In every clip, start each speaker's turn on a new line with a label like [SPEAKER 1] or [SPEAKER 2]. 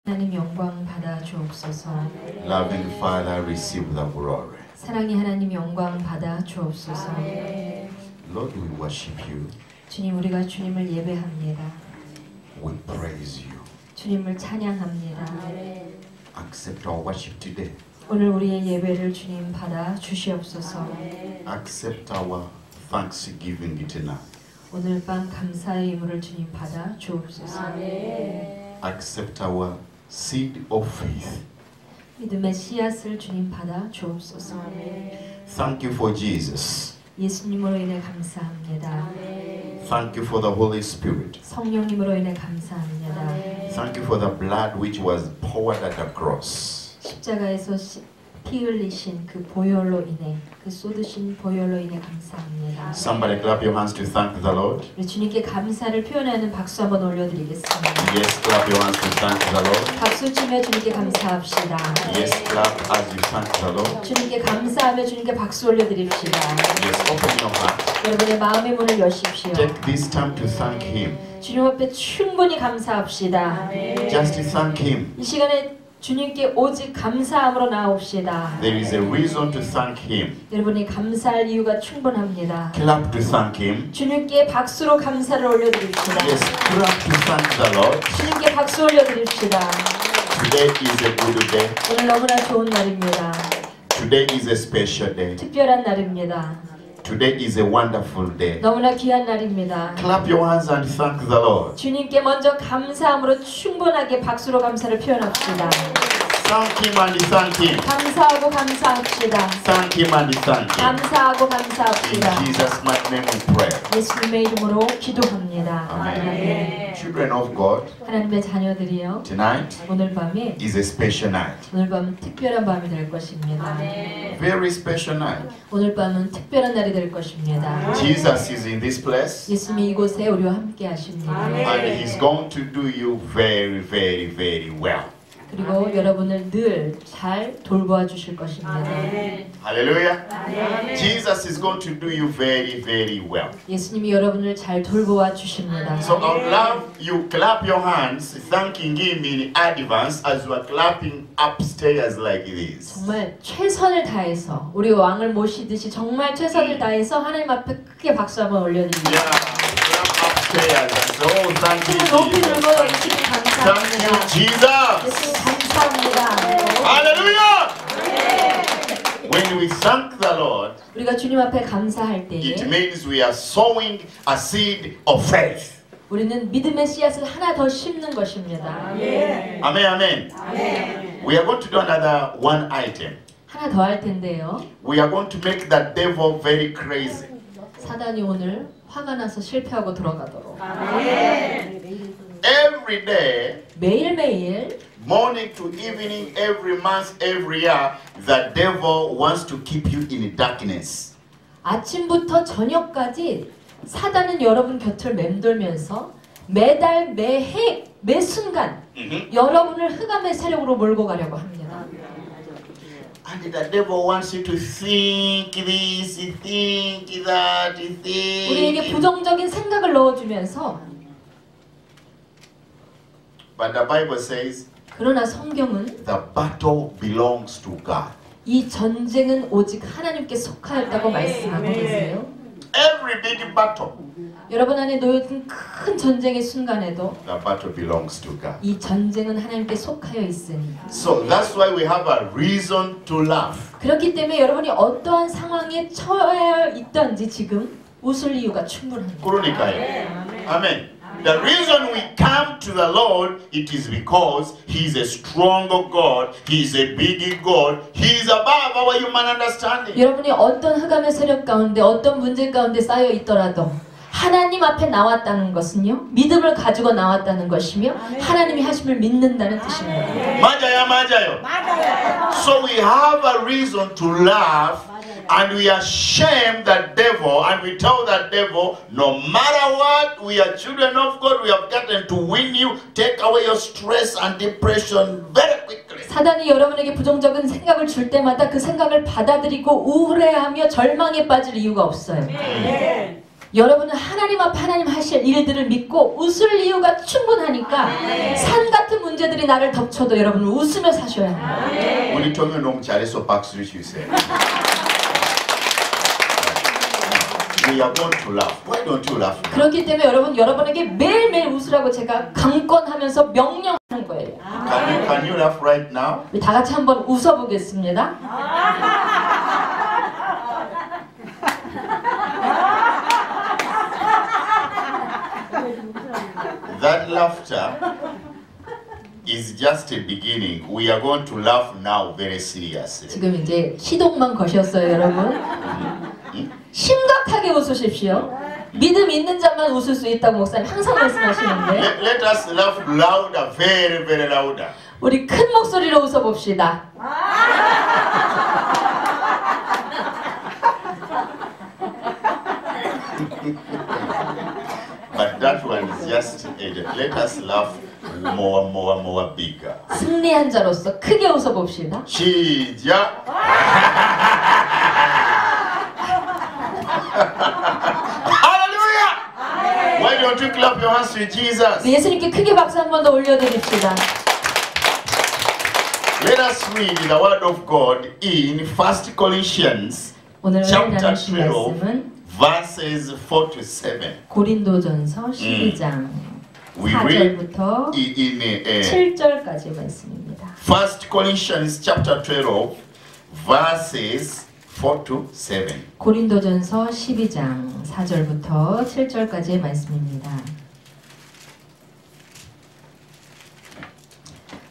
[SPEAKER 1] 하나님 영광 받아 주옵소서.
[SPEAKER 2] Loving Father, receive the glory.
[SPEAKER 1] 사랑의 하나님 영광 받아 주옵소서.
[SPEAKER 2] Lord, we worship you.
[SPEAKER 1] 주님, 우리가 주님을 예배합니다.
[SPEAKER 2] We praise you.
[SPEAKER 1] 주님을 찬양합니다.
[SPEAKER 2] Accept our worship today.
[SPEAKER 1] 오늘 우리의 예배를 주님 받아 주시옵소서.
[SPEAKER 2] Accept our thanksgiving tonight.
[SPEAKER 1] 오늘 밤 감사의 예물을 주님 받아 주옵소서.
[SPEAKER 2] Accept our seed of faith.
[SPEAKER 1] 믿음의 씨앗을 주님 받아 주옵소서.
[SPEAKER 2] Thank you for Jesus.
[SPEAKER 1] 예수님으로 인해 감사합니다.
[SPEAKER 2] Thank you for the Holy Spirit.
[SPEAKER 1] 성령님으로 인해 감사합니다.
[SPEAKER 2] Thank you for the blood which was poured at the cross.
[SPEAKER 1] 십자가에서 피 흘리신 그 보혈로 인해, 그 쏟으신 보혈로 인해 감사합니다.
[SPEAKER 2] Somebody clap your hands to thank the Lord.
[SPEAKER 1] 우리 주님께 감사를 표현하는 박수 한번 올려드리겠습니다.
[SPEAKER 2] Yes, clap your hands to thank the Lord.
[SPEAKER 1] 박수 치며 주님께 감사합시다.
[SPEAKER 2] Yes, clap as you thank the Lord.
[SPEAKER 1] 주님께 감사하며 주님께 박수 올려드립시다.
[SPEAKER 2] Yes, open your heart.
[SPEAKER 1] 여러분의 마음의 문을 여십시오.
[SPEAKER 2] Take this time to thank Him.
[SPEAKER 1] 주님 앞에 충분히 감사합시다.
[SPEAKER 2] Just to thank Him.
[SPEAKER 1] 이 시간에 주님께 오직 감사함으로 나옵시다.
[SPEAKER 2] There is a reason to thank Him.
[SPEAKER 1] 여러분이 감사할 이유가 충분합니다.
[SPEAKER 2] Clap to thank Him.
[SPEAKER 1] 주님께 박수로 감사를 올려드립시다.
[SPEAKER 2] Yes, clap to thank the Lord.
[SPEAKER 1] 주님께 박수 올려드립시다.
[SPEAKER 2] Today is a good day.
[SPEAKER 1] 오늘 너무나 좋은 날입니다.
[SPEAKER 2] Today is a special day.
[SPEAKER 1] 특별한 날입니다.
[SPEAKER 2] Today is a wonderful day.
[SPEAKER 1] 너무나 귀한 날입니다.
[SPEAKER 2] Clap your hands and thank the Lord.
[SPEAKER 1] 주님께 먼저 감사함으로 충분하게 박수로 감사를 표현합시다.
[SPEAKER 2] Thank Him and thank Him.
[SPEAKER 1] 감사하고 감사합시다.
[SPEAKER 2] Thank Him and thank Him.
[SPEAKER 1] 감사하고
[SPEAKER 2] In
[SPEAKER 1] 감사합시다.
[SPEAKER 2] Jesus' mighty name we pray.
[SPEAKER 1] 예수님의 이름으로 기도합니다.
[SPEAKER 2] Amen. Children of God,
[SPEAKER 1] 하나님의 자녀들이여,
[SPEAKER 2] tonight
[SPEAKER 1] 오늘 밤이
[SPEAKER 2] is a special night.
[SPEAKER 1] 오늘 밤은 특별한 밤이 될 것입니다.
[SPEAKER 2] Very special night.
[SPEAKER 1] 오늘 밤은 특별한 날이 될 것입니다.
[SPEAKER 2] Jesus is in this place.
[SPEAKER 1] 예수님이 이곳에 우리와 함께 하십니다.
[SPEAKER 2] And He's going to do you very, very, very well.
[SPEAKER 1] 그리고 여러분을 늘 잘 돌보아 주실 것입니다.
[SPEAKER 2] Hallelujah. Jesus is going to do you very, very well.
[SPEAKER 1] 예수님이 여러분을 잘 돌보아 주십니다.
[SPEAKER 2] So I would love you clap your hands, thanking Him in advance as you are clapping upstairs like this.
[SPEAKER 1] 정말 최선을 다해서 우리 왕을 모시듯이 정말 최선을 다해서 하나님 앞에 크게 박수 한번 올려드립니다.
[SPEAKER 2] Yeah, clap upstairs. Oh, thank you,
[SPEAKER 1] 높이
[SPEAKER 2] Jesus.
[SPEAKER 1] 들고 예수님
[SPEAKER 2] Thank
[SPEAKER 1] 감사합니다.
[SPEAKER 2] you, Jesus.
[SPEAKER 1] 예수님 감사합니다.
[SPEAKER 2] Hallelujah. When we thank the Lord,
[SPEAKER 1] 우리가 주님 앞에 감사할 때에
[SPEAKER 2] it means we are sowing a seed of faith.
[SPEAKER 1] 우리는 믿음의 씨앗을 하나 더 심는 것입니다.
[SPEAKER 2] Amen, amen. We are going to do another one item.
[SPEAKER 1] 하나 더 할 텐데요.
[SPEAKER 2] We are going to make the devil very crazy.
[SPEAKER 1] 사단이 오늘 화가 나서 실패하고 돌아가도록
[SPEAKER 2] Every day,
[SPEAKER 1] 매일매일
[SPEAKER 2] morning to evening, every month, every year, the devil wants to keep you in darkness.
[SPEAKER 1] 아침부터 저녁까지 사단은 여러분 곁을 맴돌면서 매달 매해 매 순간 여러분을 흑암의 세력으로 몰고 가려고 합니다.
[SPEAKER 2] And the devil wants you to think this, think that,
[SPEAKER 1] 우리에게
[SPEAKER 2] think.
[SPEAKER 1] 부정적인 생각을 넣어주면서
[SPEAKER 2] But the Bible says
[SPEAKER 1] 그러나 성경은
[SPEAKER 2] the battle belongs to God.
[SPEAKER 1] 이 전쟁은 오직 하나님께 속하였다고 말씀하고 계세요.
[SPEAKER 2] Every big battle,
[SPEAKER 1] 여러분 안에 놓여진 큰 전쟁의 순간에도
[SPEAKER 2] the battle belongs to God.
[SPEAKER 1] 이 전쟁은 하나님께 속하여 있으니
[SPEAKER 2] So that's why we have a reason to laugh.
[SPEAKER 1] 그렇기 때문에 여러분이 어떠한 상황에 처해 있던지 지금 웃을 이유가 충분합니다.
[SPEAKER 2] 그러니까요. Amen. The reason we come to the Lord, it is because He is a strong God, He is a big God, He is above our human understanding.
[SPEAKER 1] 여러분이 어떤 흑암의 세력 가운데 어떤 문제 가운데 쌓여 있더라도 하나님 앞에 나왔다는 것은요 믿음을 가지고 나왔다는 것이며 하나님이 하심을 믿는다는 뜻입니다.
[SPEAKER 2] 맞아요, 맞아요. So we have a reason to laugh. And we are shame the devil and we tell the devil, no matter what, we are children of God, we have gotten to win you, take away your stress and depression very quickly.
[SPEAKER 1] 사단이 여러분에게 부정적인 생각을 줄 때마다 그 생각을 받아들이고 우울해하며 절망에 빠질 이유가 없어요. 여러분은 하나님 앞에 하나님 하실 일들을 믿고 웃을 이유가 충분하니까 산 같은 문제들이 나를 덮쳐도 여러분은 웃으며 사셔야 해요.
[SPEAKER 2] 우리 통역 너무 잘해서 박수를 주세요. We are going to laugh. Why don't you laugh?
[SPEAKER 1] 그렇기 때문에 여러분에게 매일매일 웃으라고 제가 강권하면서 명령하는 거예요.
[SPEAKER 2] Can you laugh right now?
[SPEAKER 1] 우리 다 같이 한번 웃어보겠습니다.
[SPEAKER 2] That laughter is just a beginning. We are going to laugh now very seriously.
[SPEAKER 1] 지금 이제 시동만 거셨어요, 여러분. 심각하게 웃으십시오. 믿음 있는 자만 웃을 수 있다고 목사님 항상 말씀하시는데
[SPEAKER 2] Let us laugh louder, very, very louder.
[SPEAKER 1] 우리 큰 목소리로 웃어봅시다.
[SPEAKER 2] But that one is just let us laugh more bigger.
[SPEAKER 1] 승리한 자로서 크게 웃어봅시다.
[SPEAKER 2] 시작. Hallelujah! Why don't you clap your hands to Jesus?
[SPEAKER 1] 예수님께 크게 박수 한 번 더 올려드립시다.
[SPEAKER 2] Let us read the word of God in 1 Corinthians
[SPEAKER 1] 오늘
[SPEAKER 2] chapter
[SPEAKER 1] 나누실
[SPEAKER 2] 12
[SPEAKER 1] 말씀은
[SPEAKER 2] verses 4 to 7.
[SPEAKER 1] 고린도전서 12장
[SPEAKER 2] We read
[SPEAKER 1] 4절부터
[SPEAKER 2] in
[SPEAKER 1] 7절까지 말씀입니다.
[SPEAKER 2] 1 Corinthians chapter 12 verses 4 to 7.
[SPEAKER 1] 고린도전서 12장 4절부터 7절까지의 말씀입니다.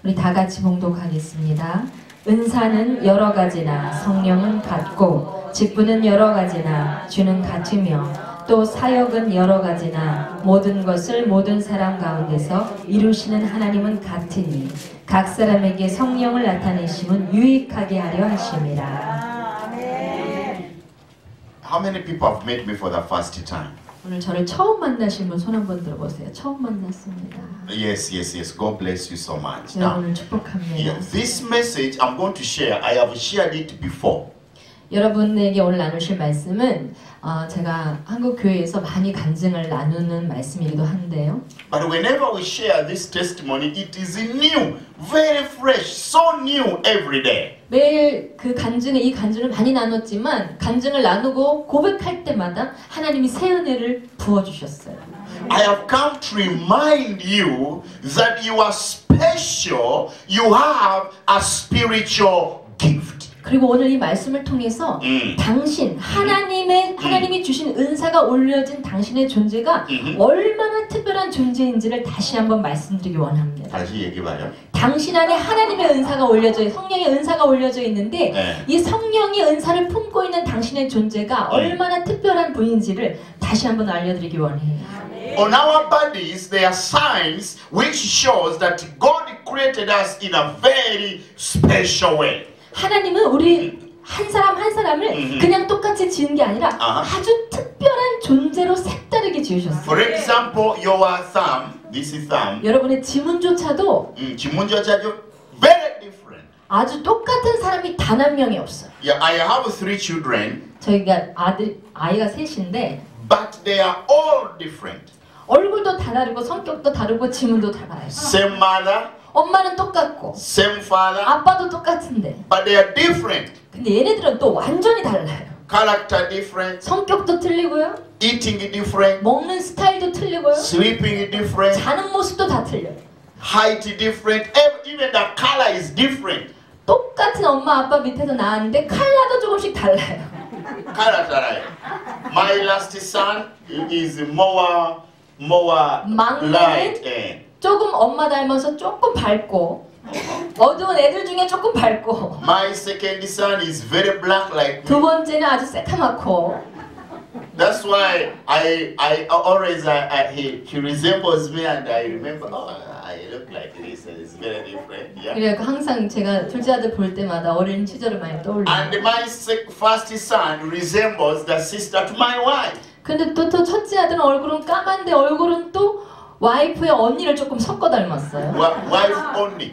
[SPEAKER 1] 우리 다 같이 봉독하겠습니다. 은사는 여러 가지나 성령은 같고 직분은 여러 가지나 주는 같으며 또 사역은 여러 가지나 모든 것을 모든 사람 가운데서 이루시는 하나님은 같으니 각 사람에게 성령을 나타내심은 유익하게 하려 하심이라.
[SPEAKER 2] How many people have met me for the first time?
[SPEAKER 1] 오늘 저를 처음 만나신 분 손 한번 들어보세요. 처음 만났습니다.
[SPEAKER 2] Yes. God bless you so much. Now,
[SPEAKER 1] 여러분을 축복합니다.
[SPEAKER 2] this message I'm going to share, I have shared it before.
[SPEAKER 1] 여러분에게 오늘 나누실 말씀은 제가 한국 교회에서 많이 간증을 나누는 말씀이기도 한데요.
[SPEAKER 2] But whenever we share this testimony, it is new, very fresh, so new every day.
[SPEAKER 1] 매일 그 이 간증을 많이 나눴지만 간증을 나누고 고백할 때마다 하나님이 새 은혜를 부어주셨어요.
[SPEAKER 2] I have come to remind you that you are special, you have a spiritual gift.
[SPEAKER 1] 그리고 오늘 이 말씀을 통해서 당신 하나님이 주신 은사가 올려진 당신의 존재가 얼마나 특별한 존재인지를 다시 한번 말씀드리기 원합니다.
[SPEAKER 2] 다시 얘기해봐요.
[SPEAKER 1] 당신 안에 하나님의 은사가 올려져 성령의 은사가 올려져 있는데 이 성령의 은사를 품고 있는 당신의 존재가 얼마나 특별한 분인지를 다시 한번 알려드리기 원해요.
[SPEAKER 2] On our bodies there are signs which shows that God created us in a very special way.
[SPEAKER 1] 하나님은 우리 한 사람 한 사람을 그냥 똑같이 지은 게 아니라 아주 특별한 존재로 색다르게 지으셨어요.
[SPEAKER 2] For example, your thumb, this is thumb.
[SPEAKER 1] 여러분의 지문조차도
[SPEAKER 2] 지문조차도 very different.
[SPEAKER 1] 아주 똑같은 사람이 단 한 명이 없어요.
[SPEAKER 2] Yeah, I have 3 children.
[SPEAKER 1] 저희가 아이가 셋인데
[SPEAKER 2] But they are all different.
[SPEAKER 1] 얼굴도 다 다르고 성격도 다르고 지문도 다 달라요.
[SPEAKER 2] Same mother,
[SPEAKER 1] 엄마는 똑같고
[SPEAKER 2] same father,
[SPEAKER 1] 아빠도 똑같은데
[SPEAKER 2] but they are different.
[SPEAKER 1] 근데 얘네들은 또 완전히 달라요.
[SPEAKER 2] Character different,
[SPEAKER 1] 성격도 틀리고요.
[SPEAKER 2] eating different,
[SPEAKER 1] 먹는 스타일도 틀리고요.
[SPEAKER 2] sleeping different,
[SPEAKER 1] 자는 모습도 다 틀려요.
[SPEAKER 2] height different, even the color is different.
[SPEAKER 1] 똑같은 엄마 아빠 밑에서 나왔는데 컬러도 조금씩 달라요.
[SPEAKER 2] Color 달라요. My last son is more light.
[SPEAKER 1] 조금 엄마 닮아서 조금 밝고 어두운 애들 중에 조금 밝고
[SPEAKER 2] My second son is very black like me.
[SPEAKER 1] 두 번째는 아주 새카맣고
[SPEAKER 2] That's why I always he resembles me and I remember I look like this and it's very different. Yeah.
[SPEAKER 1] 그래서 항상 제가 둘째 아들 볼 때마다 어린 시절을 많이 떠올려요.
[SPEAKER 2] And my first son resembles the sister to my wife.
[SPEAKER 1] 근데 또 첫째 아들은 얼굴은 까만데 얼굴은 또 와이프의 언니를 조금 섞어 닮았어요.
[SPEAKER 2] Wife only.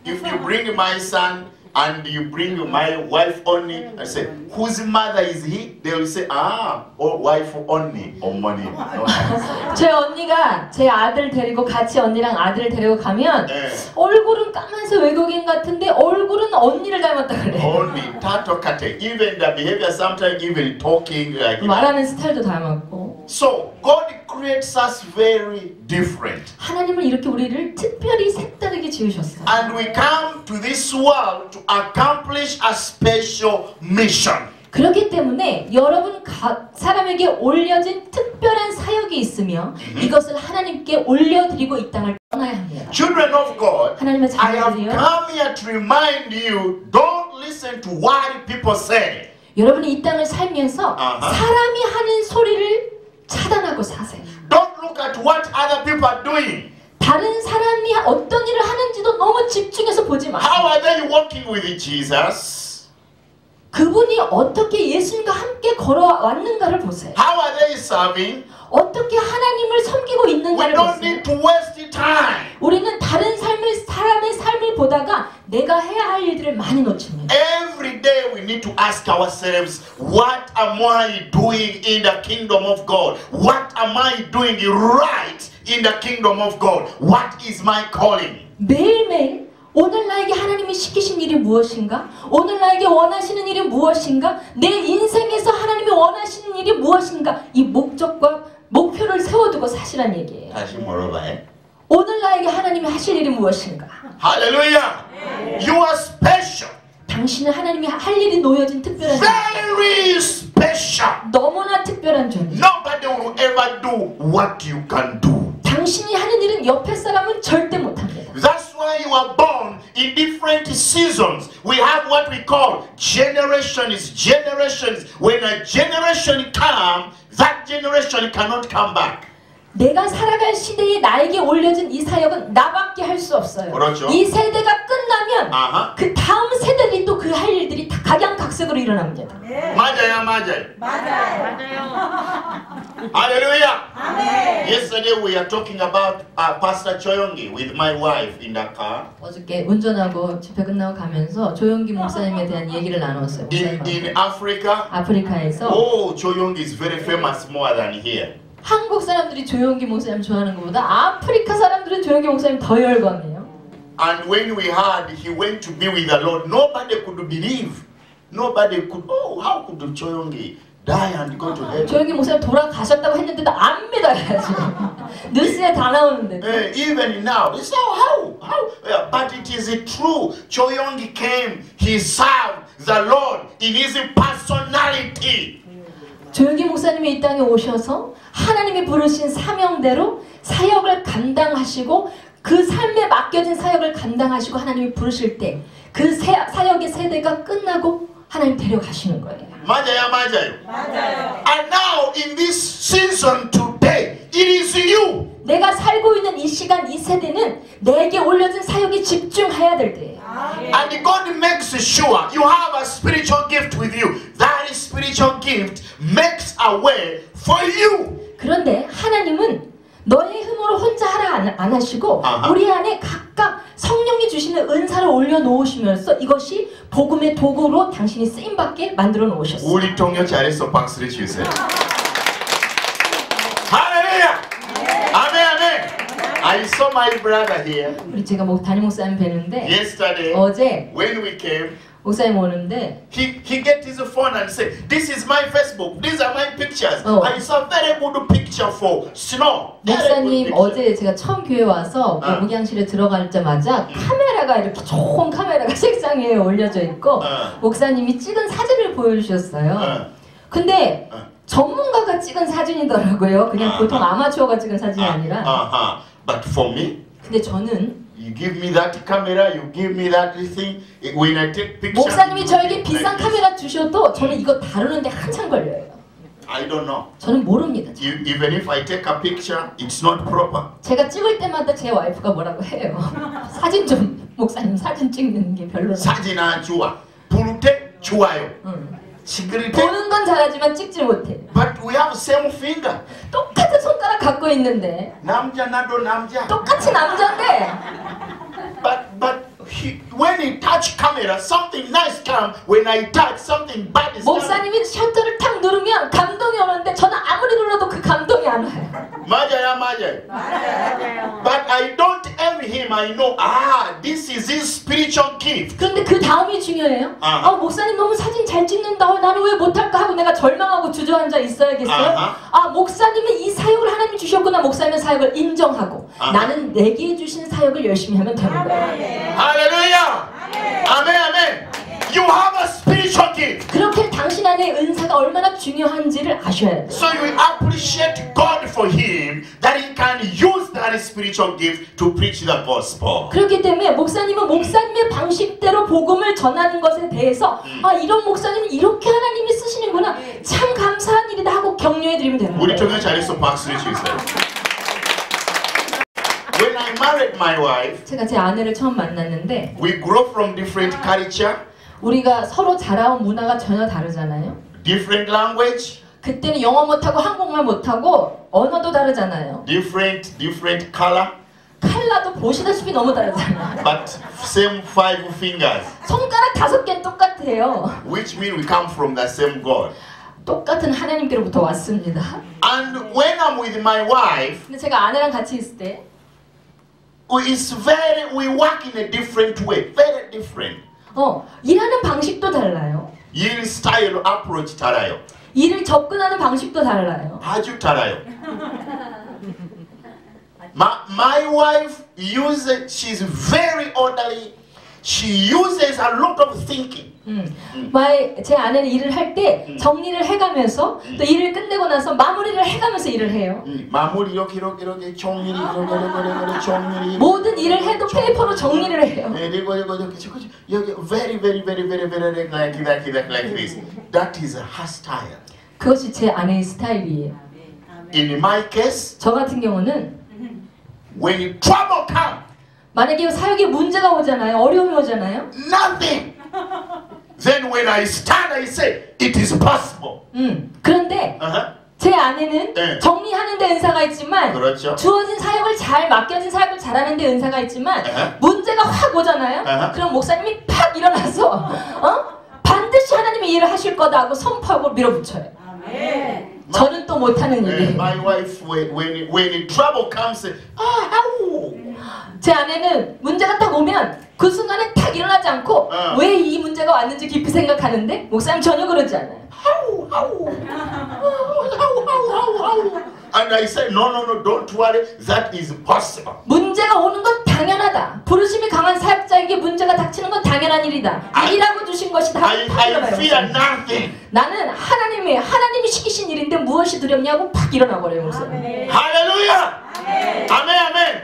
[SPEAKER 2] If you bring my son and you bring my wife only, I say, whose mother is he? They will say, ah, oh, wife only, or money. No.
[SPEAKER 1] 제 언니가 제 아들 데리고 같이 언니랑 아들을 데리고 가면 얼굴은 까만서 외국인 같은데 얼굴은 언니를 닮았다 그래.
[SPEAKER 2] Only tato kate. Even the behavior, sometimes even talking like
[SPEAKER 1] 말하는 스타일도 닮았고.
[SPEAKER 2] So God creates us very different.
[SPEAKER 1] 하나님은 이렇게 우리를 특별히 색다르게 지으셨어요.
[SPEAKER 2] And we come to this world to accomplish a special mission.
[SPEAKER 1] 그렇기 때문에 여러분 각 사람에게 올려진 특별한 사역이 있으며 이것을 하나님께 올려드리고 이 땅을 떠나야 합니다.
[SPEAKER 2] Children of God,
[SPEAKER 1] 하나님의
[SPEAKER 2] I have
[SPEAKER 1] 자녀들이요.
[SPEAKER 2] come here to remind you, don't listen to what people say.
[SPEAKER 1] 여러분이 이 땅을 살면서 사람이 하는 소리를 차단하고 사세요.
[SPEAKER 2] Don't look at what other people are doing.
[SPEAKER 1] 다른 사람이 어떤 일을 하는지도 너무 집중해서 보지 마세요.
[SPEAKER 2] How are they walking with Jesus?
[SPEAKER 1] 그분이 어떻게 예수님과 함께 걸어왔는가를 보세요.
[SPEAKER 2] How are they serving?
[SPEAKER 1] 어떻게 하나님을 섬기고
[SPEAKER 2] We
[SPEAKER 1] 있는가를
[SPEAKER 2] don't
[SPEAKER 1] 보세요.
[SPEAKER 2] need to waste time.
[SPEAKER 1] 우리는 다른 사람의 삶을 보다가 내가 해야 할 일들을 많이 놓칩니다.
[SPEAKER 2] Every day we need to ask ourselves, what am I doing in the kingdom of God? What am I doing right in the kingdom of God? What is my calling?
[SPEAKER 1] 매일매일 오늘 나에게 하나님이 시키신 일이 무엇인가? 오늘 나에게 원하시는 일이 무엇인가? 내 인생에서 하나님이 원하시는 일이 무엇인가? 이 목적과 목표를 세워두고 사시란 얘기예요.
[SPEAKER 2] 다시 물어봐요.
[SPEAKER 1] 오늘 나에게 하나님이 하실 일이 무엇인가?
[SPEAKER 2] Hallelujah. You are special.
[SPEAKER 1] 당신은 하나님이 할 일이 놓여진 특별한 존재.
[SPEAKER 2] Very special.
[SPEAKER 1] 너무나 특별한 존재.
[SPEAKER 2] Nobody will ever do what you can do.
[SPEAKER 1] 당신이 하는 일은 옆에 사람은 절대 못합니다.
[SPEAKER 2] That's why you are born in different seasons. We have what we call generations. When a generation comes, that generation cannot come back.
[SPEAKER 1] 내가 살아갈 시대에 나에게 올려진 이 사역은 나밖에 할 수 없어요.
[SPEAKER 2] 그렇죠.
[SPEAKER 1] 이 세대가 끝나면 그 다음 세대들이 또 그 할 일들이 다 각양각색으로 일어납니다.
[SPEAKER 2] 맞아요, 맞아요. Hallelujah. Yesterday we are talking about Pastor Choyongi with my wife in the car.
[SPEAKER 1] 어저께 운전하고 집회 끝나고 가면서 조용기 목사님에 대한 얘기를 나눴어요.
[SPEAKER 2] In Africa,
[SPEAKER 1] 아프리카에서
[SPEAKER 2] oh, Choyongi is very famous more than here.
[SPEAKER 1] 한국 사람들이 조용기 목사님 좋아하는 것보다 아프리카 사람들은 조용기 목사님 더 열광해요.
[SPEAKER 2] And when we heard he went to be with the Lord, nobody could believe. Nobody could. Oh, how could Choyongi die and go to heaven?
[SPEAKER 1] 조용기 목사님 돌아가셨다고 했는데도 안 믿어야지. 뉴스에 다 나오는데.
[SPEAKER 2] Even now, it's how? But it is true. Choyongi came. He served the Lord in his personality.
[SPEAKER 1] 조용기 목사님이 이 땅에 오셔서 하나님이 부르신 사명대로 사역을 감당하시고 그 삶에 맡겨진 사역을 감당하시고 하나님이 부르실 때 그 사역의 세대가 끝나고 하나님 데려가시는 거예요.
[SPEAKER 2] 맞아요, 맞아요. And now in this season today, it is you.
[SPEAKER 1] 내가 살고 있는 이 시간 이 세대는 내게 올려진 사역에 집중해야 될 때예요.
[SPEAKER 2] And God makes sure you have a spiritual gift with you. That spiritual gift makes a way for you.
[SPEAKER 1] 그런데 하나님은 너의 힘으로 혼자 하라 안 하시고 우리 안에 각각 성령이 주시는 은사를 올려놓으시면서 이것이 복음의 도구로 당신이 쓰임받게 만들어 놓으셨어요.
[SPEAKER 2] 우리 동료 잘했어. 박수를 주세요. 할렐루야. 아멘, 아멘. I saw my brother here.
[SPEAKER 1] 우리 제가 담임 목사님 뵀는데
[SPEAKER 2] Yesterday,
[SPEAKER 1] 어제
[SPEAKER 2] when we came,
[SPEAKER 1] 목사님 오는데
[SPEAKER 2] he get his phone and say, "This is my Facebook. These are my pictures." And it's a very good picture for snow.
[SPEAKER 1] 목사님 어제 제가 처음 교회 와서 목양실에 들어가자마자 카메라가 이렇게 좋은 카메라가 책상 위에 올려져 있고 목사님이 찍은 사진을 보여주셨어요. 근데 전문가가 찍은 사진이더라고요. 그냥 보통 아마추어가 찍은 사진이 아니라.
[SPEAKER 2] But for me,
[SPEAKER 1] 근데 저는
[SPEAKER 2] you give me that camera, you give me that thing. When I take pictures,
[SPEAKER 1] 목사님이 저에게 비싼 카메라 주셔도 저는 이거 다루는데 한참 걸려요.
[SPEAKER 2] I don't know.
[SPEAKER 1] 저는 모릅니다.
[SPEAKER 2] Even if I take a picture, it's not proper.
[SPEAKER 1] 제가 찍을 때마다 제 와이프가 뭐라고 해요. 사진 좀 목사님 사진 찍는 게 별로다.
[SPEAKER 2] 사진 안 좋아. 부를 때 좋아요.
[SPEAKER 1] 보는 건 잘하지만 찍질 못해.
[SPEAKER 2] But we have same finger.
[SPEAKER 1] 똑같은 손가락 갖고 있는데.
[SPEAKER 2] 남자 나도 남자.
[SPEAKER 1] 똑같이 남자인데.
[SPEAKER 2] But when he touch camera, something nice come. When I touch, something bad is coming.
[SPEAKER 1] 목사님이 셔터를 탁 누르면 감동이 오는데 저는 아무리 눌러도 그 감동이 안 와요.
[SPEAKER 2] 맞아요, 맞아요. But I don't envy him. I know, this is his spiritual gift.
[SPEAKER 1] 그런데 그 다음이 중요해요. 목사님 너무 사진 잘 찍는다. 나는 왜 못할까 하고 내가 절망하고 주저앉아 있어야겠어요? 목사님은 이 사역을 하나님이 주셨구나. 목사님의 사역을 인정하고 나는 내게 주신 사역을 열심히 하면 되는 거예요.
[SPEAKER 2] 할렐루야! 아멘, 아멘. You have a spiritual gift.
[SPEAKER 1] 그렇게 당신 안에 은사가 얼마나 중요한지를 아셔야 돼요.
[SPEAKER 2] So you appreciate God for him that he can use that spiritual gift to preach the gospel.
[SPEAKER 1] 그렇기 때문에 목사님은 목사님의 방식대로 복음을 전하는 것에 대해서 이런 목사님은 이렇게 하나님이 쓰시는구나. 참 감사한 일이다 하고 격려해 드리면 되는
[SPEAKER 2] 우리
[SPEAKER 1] 거예요.
[SPEAKER 2] 정말 잘했어. 박수를 주세요. When I married my wife,
[SPEAKER 1] 제가 제 아내를 처음 만났는데
[SPEAKER 2] we grew up from different culture,
[SPEAKER 1] 우리가 서로 자라온 문화가 전혀 다르잖아요.
[SPEAKER 2] different language,
[SPEAKER 1] 그때는 영어 못하고 한국말 못하고 언어도 다르잖아요.
[SPEAKER 2] different color,
[SPEAKER 1] 칼라도 보시다시피 너무 다르잖아요.
[SPEAKER 2] but same 5 fingers,
[SPEAKER 1] 손가락 5개는 똑같아요.
[SPEAKER 2] which means we come from the same God.
[SPEAKER 1] 똑같은 하나님께로부터 왔습니다.
[SPEAKER 2] And when I'm with my wife,
[SPEAKER 1] 근데 제가 아내랑 같이 있을 때
[SPEAKER 2] we work in a different way, very different.
[SPEAKER 1] 일하는 방식도 달라요.
[SPEAKER 2] 일 스타일, approach 달라요.
[SPEAKER 1] 일을 접근하는 방식도 달라요.
[SPEAKER 2] 아주 달라요. My wife she's very orderly. She uses a lot of thinking.
[SPEAKER 1] 제 아내는 일을 할 때 정리를 해가면서 또 일을 끝내고 나서 마무리를 해가면서 일을 해요.
[SPEAKER 2] 마무리 이렇게 정리 정리.
[SPEAKER 1] 모든 일을 해도 페이퍼로 정리를 해요.
[SPEAKER 2] 여기 very like this. That is her style.
[SPEAKER 1] 그것이 제 아내의 스타일이에요.
[SPEAKER 2] In my case,
[SPEAKER 1] 저 같은 경우는
[SPEAKER 2] when trouble comes,
[SPEAKER 1] 만약에 사역에 문제가 오잖아요. 어려움이 오잖아요.
[SPEAKER 2] nothing. Then when I stand, I say, it is possible.
[SPEAKER 1] 그런데 제 아내는 정리하는 데 은사가 있지만
[SPEAKER 2] 그렇죠.
[SPEAKER 1] 주어진 사역을 맡겨진 사역을 잘하는 데 은사가 있지만 문제가 확 오잖아요. 그럼 목사님이 팍 일어나서 반드시 하나님이 일을 하실 거다 하고 선포하고 밀어붙여요. 저는 또 못하는 일이에요.
[SPEAKER 2] My wife, when trouble comes,
[SPEAKER 1] 제 아내는 문제가 딱 오면 그 순간에 딱 일어나지 않고 왜 이 문제가 왔는지 깊이 생각하는데 목사님 전혀 그러지 않아요.
[SPEAKER 2] And I said, no, don't worry, that is possible.
[SPEAKER 1] 문제가 오는 건 당연하다. 부르심이 강한 사역자에게 문제가 닥치는 건 당연한 일이다. 일이라고 주신 것이다.
[SPEAKER 2] I fear nothing.
[SPEAKER 1] 나는 하나님이 시키신 일인데 무엇이 두렵냐고 팍 일어나 버려요, 목사님.
[SPEAKER 2] Hallelujah. Amen, amen.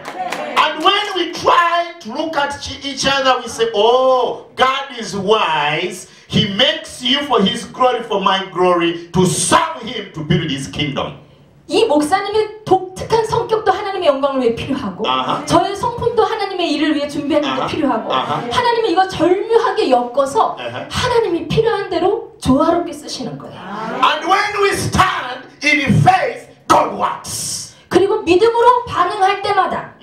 [SPEAKER 2] And when we try to look at each other, we say, oh, God is wise. He makes you for His glory, for my glory, to serve Him, to build His kingdom.
[SPEAKER 1] 이 목사님의 독특한 성격도 하나님의 영광을 위해 필요하고 저의 성품도 하나님의 일을 위해 준비하는 게 필요하고 하나님은 이거 절묘하게 엮어서 하나님이 필요한 대로 조화롭게 쓰시는 거예요.
[SPEAKER 2] And when we stand in faith, God works.
[SPEAKER 1] 그리고 믿음으로 반응할 때마다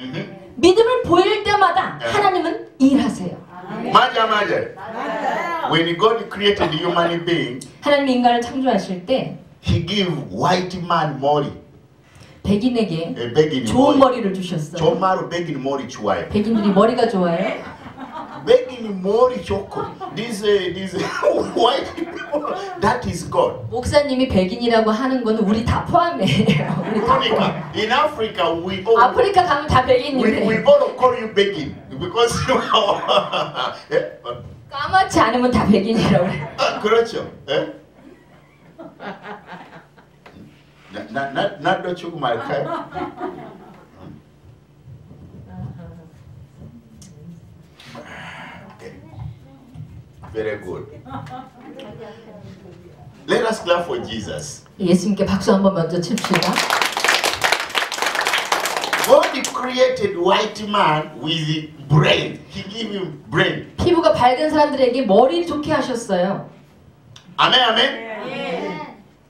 [SPEAKER 1] 믿음을 보일 때마다 하나님은 일하세요.
[SPEAKER 2] 맞아. When God created human being,
[SPEAKER 1] 하나님 인간을 창조하실 때
[SPEAKER 2] He gave white man 머리.
[SPEAKER 1] 백인에게
[SPEAKER 2] 백인
[SPEAKER 1] 좋은 머리를 주셨어요.
[SPEAKER 2] 정말로 백인 머리 좋아요.
[SPEAKER 1] 백인들이 머리가 좋아요.
[SPEAKER 2] 백인 머리 좋고, this white people, that is God.
[SPEAKER 1] 목사님이 백인이라고 하는 거는 우리 다 포함해요. 우리 다 포함.
[SPEAKER 2] In Africa, we all
[SPEAKER 1] 아프리카 가면 다 백인이래.
[SPEAKER 2] we all call you 백인 because
[SPEAKER 1] 까맣지 않으면 다 백인이라고 그래.
[SPEAKER 2] 그렇죠. 나도 조금 알까요? Very good. Let us clap for Jesus.
[SPEAKER 1] 예수님께 박수 한번 먼저 칩시다.
[SPEAKER 2] God created white man with brain. He gave him brain.
[SPEAKER 1] 피부가 밝은 사람들에게 머리를 좋게 하셨어요.
[SPEAKER 2] 아멘, 아멘.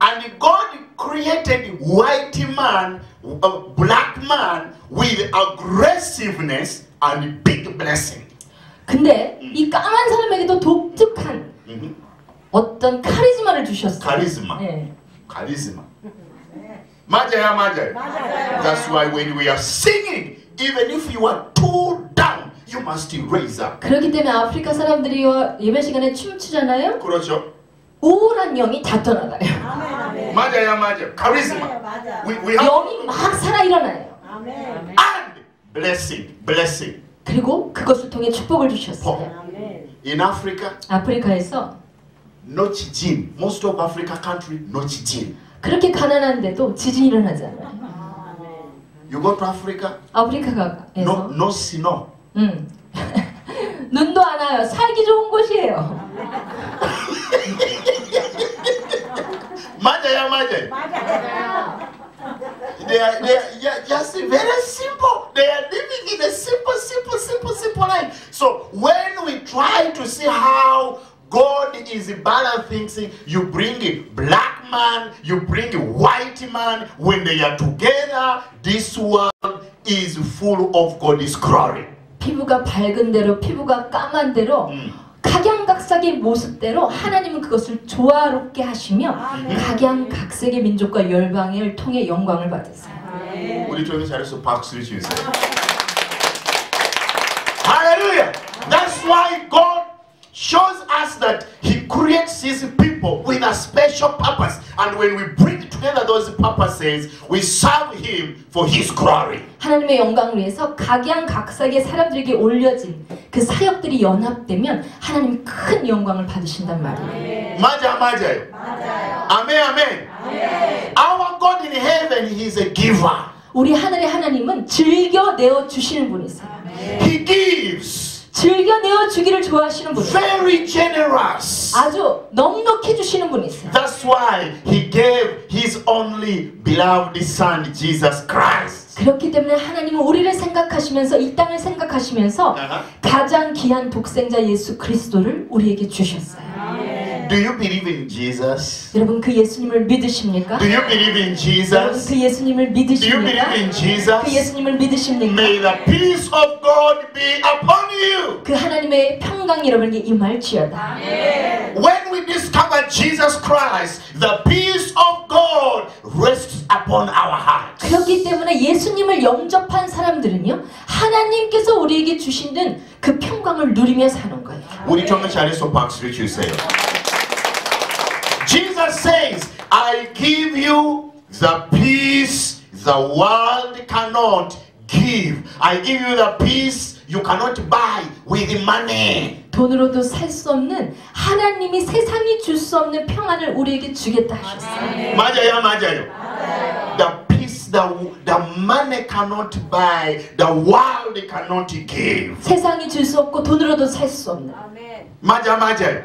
[SPEAKER 2] And God created white man, black man with aggressiveness and big blessing.
[SPEAKER 1] 근데 이 까만 사람에게도 독특한 어떤 카리스마를 주셨어요.
[SPEAKER 2] Charisma.
[SPEAKER 1] 네.
[SPEAKER 2] Charisma. 맞아요, 맞아요. That's why when we are singing, even if you are too down, you must raise up.
[SPEAKER 1] 그렇기 때문에 아프리카 사람들이 예배 시간에 춤추잖아요.
[SPEAKER 2] 그렇죠.
[SPEAKER 1] 우울한 영이 다 떠나가요.
[SPEAKER 2] 맞아요, 맞아요. Charisma. We have
[SPEAKER 1] 영이 막 살아 일어나요.
[SPEAKER 2] and blessing.
[SPEAKER 1] 그리고 그것을 통해 축복을 주셨어요.
[SPEAKER 2] In Africa,
[SPEAKER 1] 아프리카에서
[SPEAKER 2] no 지진. Most of Africa country, no 지진.
[SPEAKER 1] 그렇게 가난한데도 지진이 일어나잖아요.
[SPEAKER 2] You go to Africa,
[SPEAKER 1] 아프리카에서
[SPEAKER 2] no snow.
[SPEAKER 1] 눈도 안 와요. 살기 좋은 곳이에요.
[SPEAKER 2] 맞아요. They are just very simple. They are living in a simple life. So when we try to see how God is balancing things, you bring a black man, you bring a white man. When they are together, this world is full of God's glory.
[SPEAKER 1] 피부가 밝은 대로, 피부가 까만 대로, 각양각색의 모습대로 하나님은 그것을 조화롭게 하시며 각양각색의 민족과 열방을 통해 영광을 받으세요.
[SPEAKER 2] 우리 쪽에 잘해서 박수를 주세요. Hallelujah. That's why God shows us that He creates His people with a special purpose, and when we bring together those purposes, we serve Him for His glory.
[SPEAKER 1] 하나님의 영광을 위해서 각양각색의 사람들에게 올려진 그 사역들이 연합되면 하나님이 큰 영광을 받으신단 말이에요.
[SPEAKER 2] 맞아요. 아멘. Our God in heaven, He is a giver.
[SPEAKER 1] 우리 하늘의 하나님은 즐겨 내어 주시는 분이세요.
[SPEAKER 2] He gives.
[SPEAKER 1] 즐겨 내어 주기를 좋아하시는 분이세요.
[SPEAKER 2] Very generous.
[SPEAKER 1] 아주 넉넉히 주시는 분이세요.
[SPEAKER 2] That's why He gave His only beloved Son, Jesus Christ.
[SPEAKER 1] 그렇기 때문에 하나님은 우리를 생각하시면서 이 땅을 생각하시면서 가장 귀한 독생자 예수 그리스도를 우리에게 주셨어요.
[SPEAKER 2] Do you believe in Jesus?
[SPEAKER 1] 여러분 그 예수님을 믿으십니까?
[SPEAKER 2] Do you believe in
[SPEAKER 1] 여러분
[SPEAKER 2] Jesus?
[SPEAKER 1] 그 예수님을
[SPEAKER 2] Do you
[SPEAKER 1] 믿으십니까?
[SPEAKER 2] believe in Jesus?
[SPEAKER 1] 그 예수님을 믿으십니까?
[SPEAKER 2] May the peace of God be upon you.
[SPEAKER 1] 그 하나님의 평강이 여러분에게 임할지어다.
[SPEAKER 2] When we discover Jesus Christ, the peace of God rests upon our hearts.
[SPEAKER 1] 그렇기 때문에 예수님을 영접한 사람들은요 하나님께서 우리에게 주시는 그 평강을 누리며 사는 거예요.
[SPEAKER 2] 우리 정말 잘해서 박수를 주세요. Jesus says, I give you the peace the world cannot give. I give you the peace you cannot buy with money.
[SPEAKER 1] 돈으로도 살 수 없는 하나님이 세상이 줄 수 없는 평안을 우리에게 주겠다 하셨어요.
[SPEAKER 2] 맞아요. The peace the money cannot buy, the world cannot give.
[SPEAKER 1] 세상이 줄 수 없고 돈으로도 살 수 없는.
[SPEAKER 2] 맞아요.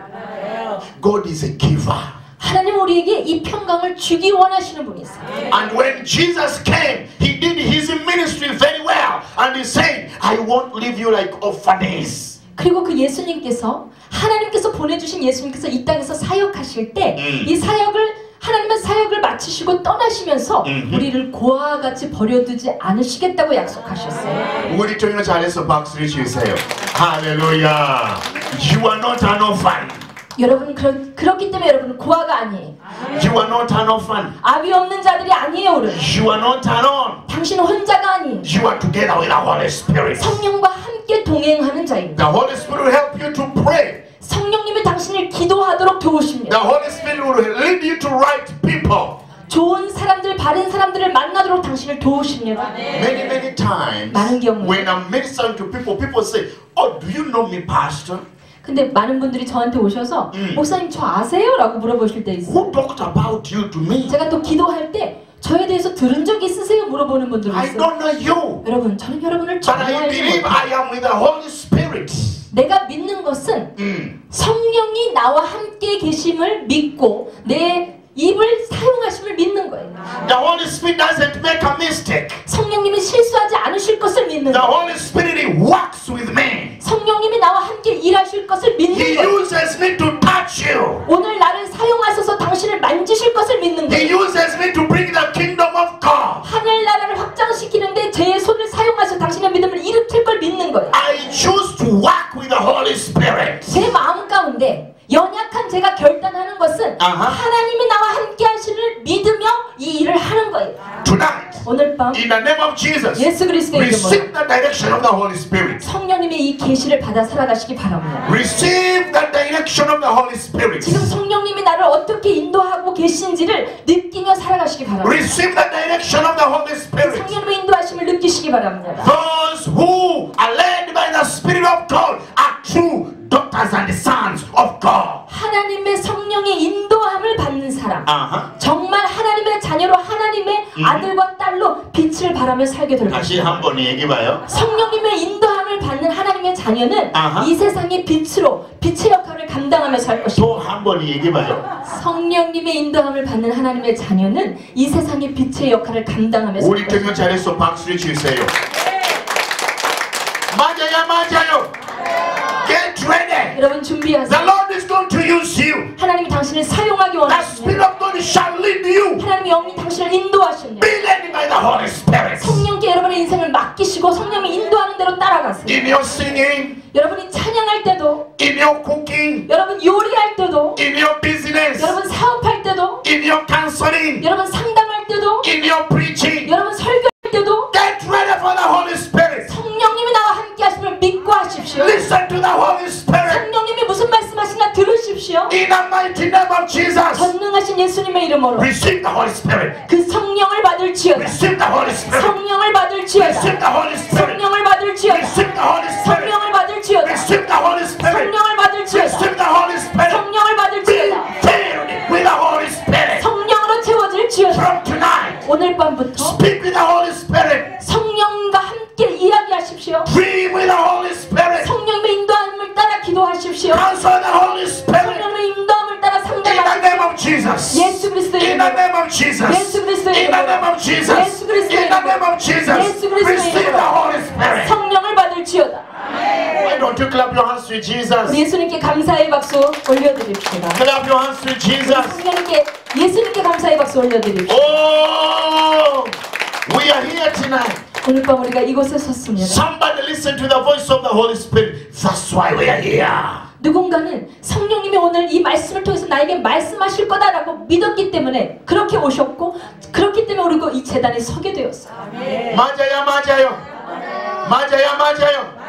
[SPEAKER 2] God is a giver.
[SPEAKER 1] 하나님 우리에게 이 평강을 주기 원하시는 분이세요.
[SPEAKER 2] And when Jesus came, He did His ministry very well. And He said, I won't leave you like orphans.
[SPEAKER 1] 그리고 그 예수님께서 하나님께서 보내주신 예수님께서 이 땅에서 사역하실 때 이 사역을 하나님은 사역을 마치시고 떠나시면서 우리를 고아와 같이 버려두지 않으시겠다고 약속하셨어요.
[SPEAKER 2] 우리 정말 잘해서 박수를 주세요. 할렐루야. You are not an orphan.
[SPEAKER 1] 여러분 그렇기 때문에 여러분은 고아가 아니에요.
[SPEAKER 2] You are not an orphan.
[SPEAKER 1] 아비 없는 자들이 아니에요. 우리는.
[SPEAKER 2] You are not alone.
[SPEAKER 1] 당신은 혼자가 아니에요.
[SPEAKER 2] You are together with the Holy Spirit.
[SPEAKER 1] 성령과 함께 동행하는 자입니다.
[SPEAKER 2] The Holy Spirit will help you to pray.
[SPEAKER 1] 성령님이 당신을 기도하도록 도우십니다.
[SPEAKER 2] The Holy Spirit will lead you to right people.
[SPEAKER 1] 좋은 사람들, 바른 사람들을 만나도록 당신을 도우십니다.
[SPEAKER 2] Many times
[SPEAKER 1] 많은 경우에.
[SPEAKER 2] when I'm ministering to people, people say, "Oh, do you know me, Pastor?"
[SPEAKER 1] 근데 많은 분들이 저한테 오셔서 목사님 저 아세요? 라고 물어보실 때 있어요.
[SPEAKER 2] Who talked about you to me?
[SPEAKER 1] 제가 또 기도할 때 저에 대해서 들은 적 있으세요? 물어보는 분들이
[SPEAKER 2] I
[SPEAKER 1] 있어요.
[SPEAKER 2] don't know you,
[SPEAKER 1] 여러분 저는 여러분을
[SPEAKER 2] but
[SPEAKER 1] 전혀
[SPEAKER 2] I
[SPEAKER 1] 알지
[SPEAKER 2] believe
[SPEAKER 1] 못해요.
[SPEAKER 2] I am with the Holy Spirit.
[SPEAKER 1] 내가 믿는 것은 성령이 나와 함께 계심을 믿고 내 입을 사용하심을 믿는 거예요.
[SPEAKER 2] The Holy Spirit doesn't make a mistake.
[SPEAKER 1] 성령님이 실수하지 않으실 것을 믿는
[SPEAKER 2] The
[SPEAKER 1] 거예요.
[SPEAKER 2] Holy Spirit works with me.
[SPEAKER 1] 성령님이 나와 함께 일하실 것을 믿는
[SPEAKER 2] He
[SPEAKER 1] 거예요.
[SPEAKER 2] uses me to touch you.
[SPEAKER 1] 오늘 나를 사용하셔서 당신을 만지실 것을 믿는
[SPEAKER 2] He
[SPEAKER 1] 거예요.
[SPEAKER 2] uses me to bring the kingdom of God.
[SPEAKER 1] 하늘나라를 확장시키는데 제 손을 사용하셔서 당신의 믿음을 일으킬 걸 믿는 거예요.
[SPEAKER 2] I choose to work with the Holy
[SPEAKER 1] 하나님이 나와 함께 하시를 믿으며 이 일을 하는 거예요.
[SPEAKER 2] Tonight,
[SPEAKER 1] 오늘 밤
[SPEAKER 2] in the name of Jesus,
[SPEAKER 1] 예수 그리스도의
[SPEAKER 2] receive
[SPEAKER 1] 이름으로
[SPEAKER 2] the direction of the Holy Spirit.
[SPEAKER 1] 성령님의 이 계시를 받아 살아가시기 바랍니다.
[SPEAKER 2] Receive the direction of the Holy Spirit.
[SPEAKER 1] 지금 성령님이 나를 어떻게 인도하고 계신지를 느끼며 살아가시기 바랍니다.
[SPEAKER 2] Receive the direction of the Holy Spirit.
[SPEAKER 1] 성령님의 인도하심을 느끼시기 바랍니다.
[SPEAKER 2] Those who are led by the Spirit of God are true daughters and sons of God.
[SPEAKER 1] 하나님의 성령의 인도함을 받는 사람, 정말 하나님의 자녀로 하나님의 아들과 딸로 빛을 발하며 살게 될
[SPEAKER 2] 다시
[SPEAKER 1] 것입니다.
[SPEAKER 2] 한번 얘기해봐요.
[SPEAKER 1] 성령님의 인도함을 받는 하나님의 자녀는 이 세상의 빛으로 빛의 역할을 감당하며 살 것입니다.
[SPEAKER 2] 또 한번 얘기해봐요.
[SPEAKER 1] 성령님의 인도함을 받는 하나님의 자녀는 이 세상의 빛의 역할을 감당하며 살
[SPEAKER 2] 우리
[SPEAKER 1] 것입니다.
[SPEAKER 2] 경영 잘해서 박수 주세요. 맞아요, 맞아요. Get ready.
[SPEAKER 1] 여러분
[SPEAKER 2] The
[SPEAKER 1] 준비하세요.
[SPEAKER 2] Lord is going to use you.
[SPEAKER 1] 하나님이 당신을 사용하기
[SPEAKER 2] The Spirit
[SPEAKER 1] 원하십니다.
[SPEAKER 2] of God shall lead you.
[SPEAKER 1] 하나님의 영이 당신을 인도하십니다.
[SPEAKER 2] Be led by the Holy Spirit.
[SPEAKER 1] 성령께 여러분의 인생을 맡기시고 성령이 인도하는 대로 따라가세요.
[SPEAKER 2] In your singing,
[SPEAKER 1] 여러분이 찬양할 때도,
[SPEAKER 2] in your cooking,
[SPEAKER 1] 여러분 요리할 때도,
[SPEAKER 2] in your business,
[SPEAKER 1] 여러분 사업할 때도,
[SPEAKER 2] in your counseling,
[SPEAKER 1] 여러분 상담할 때도,
[SPEAKER 2] in your preaching.
[SPEAKER 1] 여러분 설교할 때도
[SPEAKER 2] Get ready for the Holy Spirit.
[SPEAKER 1] 성령님이 나와 함께 하심을 믿고 하십시오.
[SPEAKER 2] Listen to the Holy Spirit.
[SPEAKER 1] 성령님이 무슨 말씀하시나 들으십시오.
[SPEAKER 2] In the mighty name of Jesus.
[SPEAKER 1] 전능하신 예수님의 이름으로
[SPEAKER 2] Receive the Holy Spirit.
[SPEAKER 1] 그 성령을 받을지어다.
[SPEAKER 2] Receive the Holy Spirit.
[SPEAKER 1] 성령을 받을지어다.
[SPEAKER 2] Receive the Holy Spirit.
[SPEAKER 1] 성령을 받을지어다.
[SPEAKER 2] Receive the Holy Spirit.
[SPEAKER 1] 성령을 받을지어다.
[SPEAKER 2] Receive the Holy Spirit.
[SPEAKER 1] 성령을 받을지어다.
[SPEAKER 2] Receive the Holy Spirit.
[SPEAKER 1] 성령을
[SPEAKER 2] Be
[SPEAKER 1] 받을지어다.
[SPEAKER 2] filled with the Holy Spirit.
[SPEAKER 1] 성령으로 채워질지어다.
[SPEAKER 2] From tonight,
[SPEAKER 1] 오늘 밤부터
[SPEAKER 2] speak with the Holy Spirit.
[SPEAKER 1] 성령과 함께 이야기하십시오.
[SPEAKER 2] Dream with the Holy Spirit.
[SPEAKER 1] 성령의 인도함을 따라 기도하십시오.
[SPEAKER 2] Counsel the Holy Spirit.
[SPEAKER 1] 성령의 인도함을 따라
[SPEAKER 2] In the
[SPEAKER 1] 상담하십시오.
[SPEAKER 2] name of Jesus.
[SPEAKER 1] 예수 그리스도의
[SPEAKER 2] In the
[SPEAKER 1] 이름으로
[SPEAKER 2] name of Jesus.
[SPEAKER 1] 예수 그리스도의
[SPEAKER 2] In the
[SPEAKER 1] 이름으로
[SPEAKER 2] name of Jesus.
[SPEAKER 1] 예수 그리스도의
[SPEAKER 2] In the name
[SPEAKER 1] 이름으로
[SPEAKER 2] of Jesus.
[SPEAKER 1] 예수 그리스도의
[SPEAKER 2] Receive the
[SPEAKER 1] 이름으로
[SPEAKER 2] Holy Spirit.
[SPEAKER 1] 성령을 받을지어다.
[SPEAKER 2] Why don't you clap your hands to Jesus?
[SPEAKER 1] 우리 예수님께 감사의 박수 올려드립시다.
[SPEAKER 2] Clap your hands to Jesus.
[SPEAKER 1] 성령님께 예수님께 감사의 박수 올려드립시다.
[SPEAKER 2] Oh, we are here tonight.
[SPEAKER 1] 오늘 밤 우리가 이곳에 섰습니다.
[SPEAKER 2] Somebody listen to the voice of the Holy Spirit. That's why we are here.
[SPEAKER 1] 누군가는 성령님이 오늘 이 말씀을 통해서 나에게 말씀하실 거다라고 믿었기 때문에 그렇게 오셨고 그렇기 때문에 우리가 이 재단에 서게 되었어요.
[SPEAKER 2] 맞아요, 맞아요. 맞아요, 맞아요.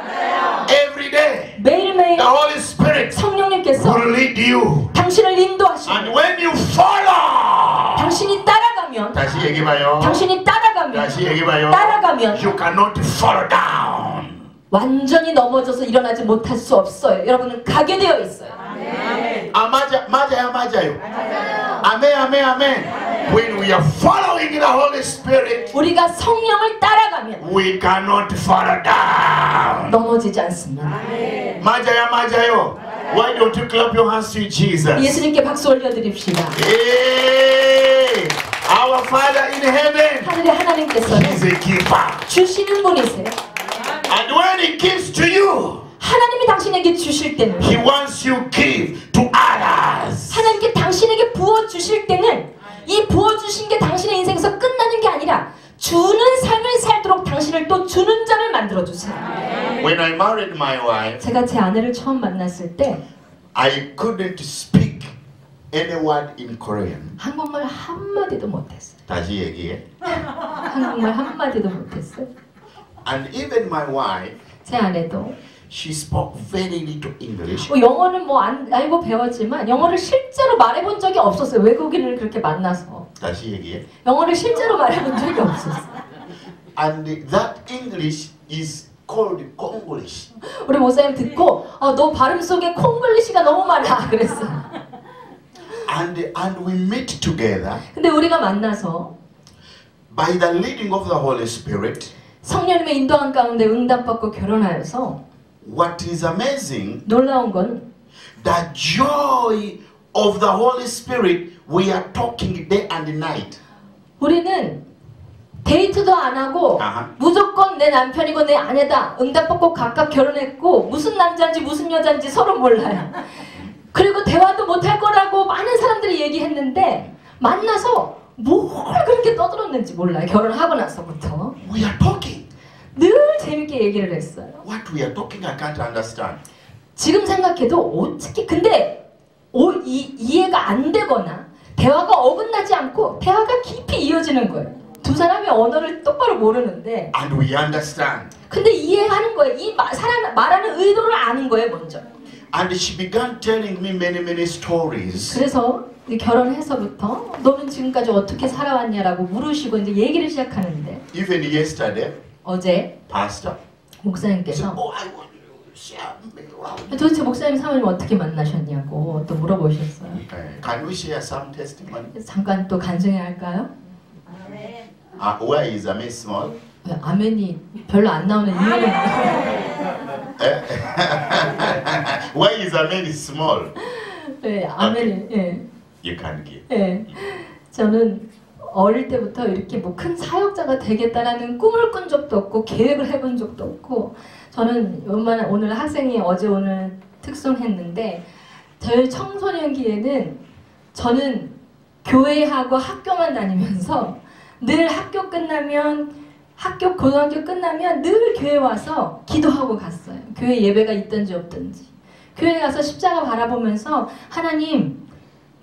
[SPEAKER 2] Every day,
[SPEAKER 1] 매일매일
[SPEAKER 2] the Holy Spirit
[SPEAKER 1] 성령님께서
[SPEAKER 2] will lead you.
[SPEAKER 1] 당신을 인도하시고
[SPEAKER 2] And when you follow,
[SPEAKER 1] 당신이 따라가면
[SPEAKER 2] 다시 얘기해봐요.
[SPEAKER 1] 당신이 따라가면
[SPEAKER 2] 다시 얘기해봐요.
[SPEAKER 1] 따라가면
[SPEAKER 2] You cannot fall down.
[SPEAKER 1] 완전히 넘어져서 일어나지 못할 수 없어요. 여러분은 가게 되어 있어요.
[SPEAKER 2] 맞아요, 맞아요. 아멘, 아멘, 아멘. When we are following the Holy Spirit,
[SPEAKER 1] 우리가 성령을 따라가면
[SPEAKER 2] we cannot fall down.
[SPEAKER 1] 넘어지지 않습니다.
[SPEAKER 2] 맞아요, 맞아요. Why don't you clap your hands to Jesus?
[SPEAKER 1] 예수님께 박수 올려드립시다.
[SPEAKER 2] Hey, our Father in heaven
[SPEAKER 1] 하늘의 하나님께서는
[SPEAKER 2] is a keeper.
[SPEAKER 1] 주시는 분이세요.
[SPEAKER 2] And when He gives to you,
[SPEAKER 1] 하나님이 당신에게 주실 때는
[SPEAKER 2] He wants you give to others.
[SPEAKER 1] 하나님께 당신에게 부어주실 때는 이 부어주신 게 당신의 인생에서 끝나는 게 아니라 주는 삶을 살도록 당신을 또 주는 자를 만들어주세요.
[SPEAKER 2] When I married my wife,
[SPEAKER 1] 제가 제 아내를 처음 만났을 때
[SPEAKER 2] I couldn't speak any word in Korean.
[SPEAKER 1] 한국말 한마디도 못했어요.
[SPEAKER 2] 다시 얘기해.
[SPEAKER 1] 한국말 한마디도 못했어요.
[SPEAKER 2] And even my wife,
[SPEAKER 1] 제 아내도
[SPEAKER 2] she spoke very little English.
[SPEAKER 1] 뭐 영어는 뭐 알고 배웠지만 영어를 실제로 말해본 적이 없었어요. 외국인을 그렇게 만나서
[SPEAKER 2] 다시 얘기해.
[SPEAKER 1] 영어를 실제로 말해본 적이 없었어요.
[SPEAKER 2] And that English is called Congolish.
[SPEAKER 1] 우리 목사님 듣고 너 발음 속에 콩글리시가 너무 많아 그랬어요.
[SPEAKER 2] And we meet together
[SPEAKER 1] 근데 우리가 만나서
[SPEAKER 2] by the leading of the Holy Spirit.
[SPEAKER 1] 성령님의 인도한 가운데 응답받고 결혼하여서
[SPEAKER 2] What is amazing,
[SPEAKER 1] 놀라운 건
[SPEAKER 2] the joy of the Holy Spirit, we are talking day and night.
[SPEAKER 1] 우리는 데이트도 안 하고 무조건 내 남편이고 내 아내다 응답받고 각각 결혼했고 무슨 남자인지 무슨 여자인지 서로 몰라요. 그리고 대화도 못할 거라고 많은 사람들이 얘기했는데 만나서 뭘 그렇게 떠들었는지 몰라요. 결혼하고 나서부터
[SPEAKER 2] We are talking.
[SPEAKER 1] 늘 재밌게 얘기를 했어요.
[SPEAKER 2] What we are talking, I can't understand.
[SPEAKER 1] 지금 생각해도 어떻게 근데 이해가 안 되거나 대화가 어긋나지 않고 대화가 깊이 이어지는 거예요. 두 사람이 언어를 똑바로 모르는데
[SPEAKER 2] and we understand.
[SPEAKER 1] 근데 이해하는 거예요. 사람 말하는 의도를 아는 거예요, 먼저.
[SPEAKER 2] And she began telling me many stories.
[SPEAKER 1] 그래서 결혼해서부터 너는 지금까지 어떻게 살아왔냐라고 물으시고 이제 얘기를 시작하는데
[SPEAKER 2] Even yesterday,
[SPEAKER 1] 어제
[SPEAKER 2] Pastor,
[SPEAKER 1] 목사님께서
[SPEAKER 2] oh, I want you to share.
[SPEAKER 1] 도대체 목사님 사모님 어떻게 만나셨냐고 또 물어보셨어요.
[SPEAKER 2] Can we share some testimony?
[SPEAKER 1] 그래서 잠깐 또 간증해 할까요?
[SPEAKER 2] Why is Amen small?
[SPEAKER 1] 아멘이 별로 안 나오는 이유는
[SPEAKER 2] Why is Amen small?
[SPEAKER 1] 네, 아멘이 예.
[SPEAKER 2] You can give.
[SPEAKER 1] 예. 저는 어릴 때부터 이렇게 뭐 큰 사역자가 되겠다라는 꿈을 꾼 적도 없고 계획을 해본 적도 없고 저는 오늘 학생이 어제 오늘 특송했는데 저희 청소년기에는 저는 교회하고 학교만 다니면서 늘 고등학교 끝나면 늘 교회 와서 기도하고 갔어요. 교회 예배가 있든지 없든지. 교회 가서 십자가 바라보면서 하나님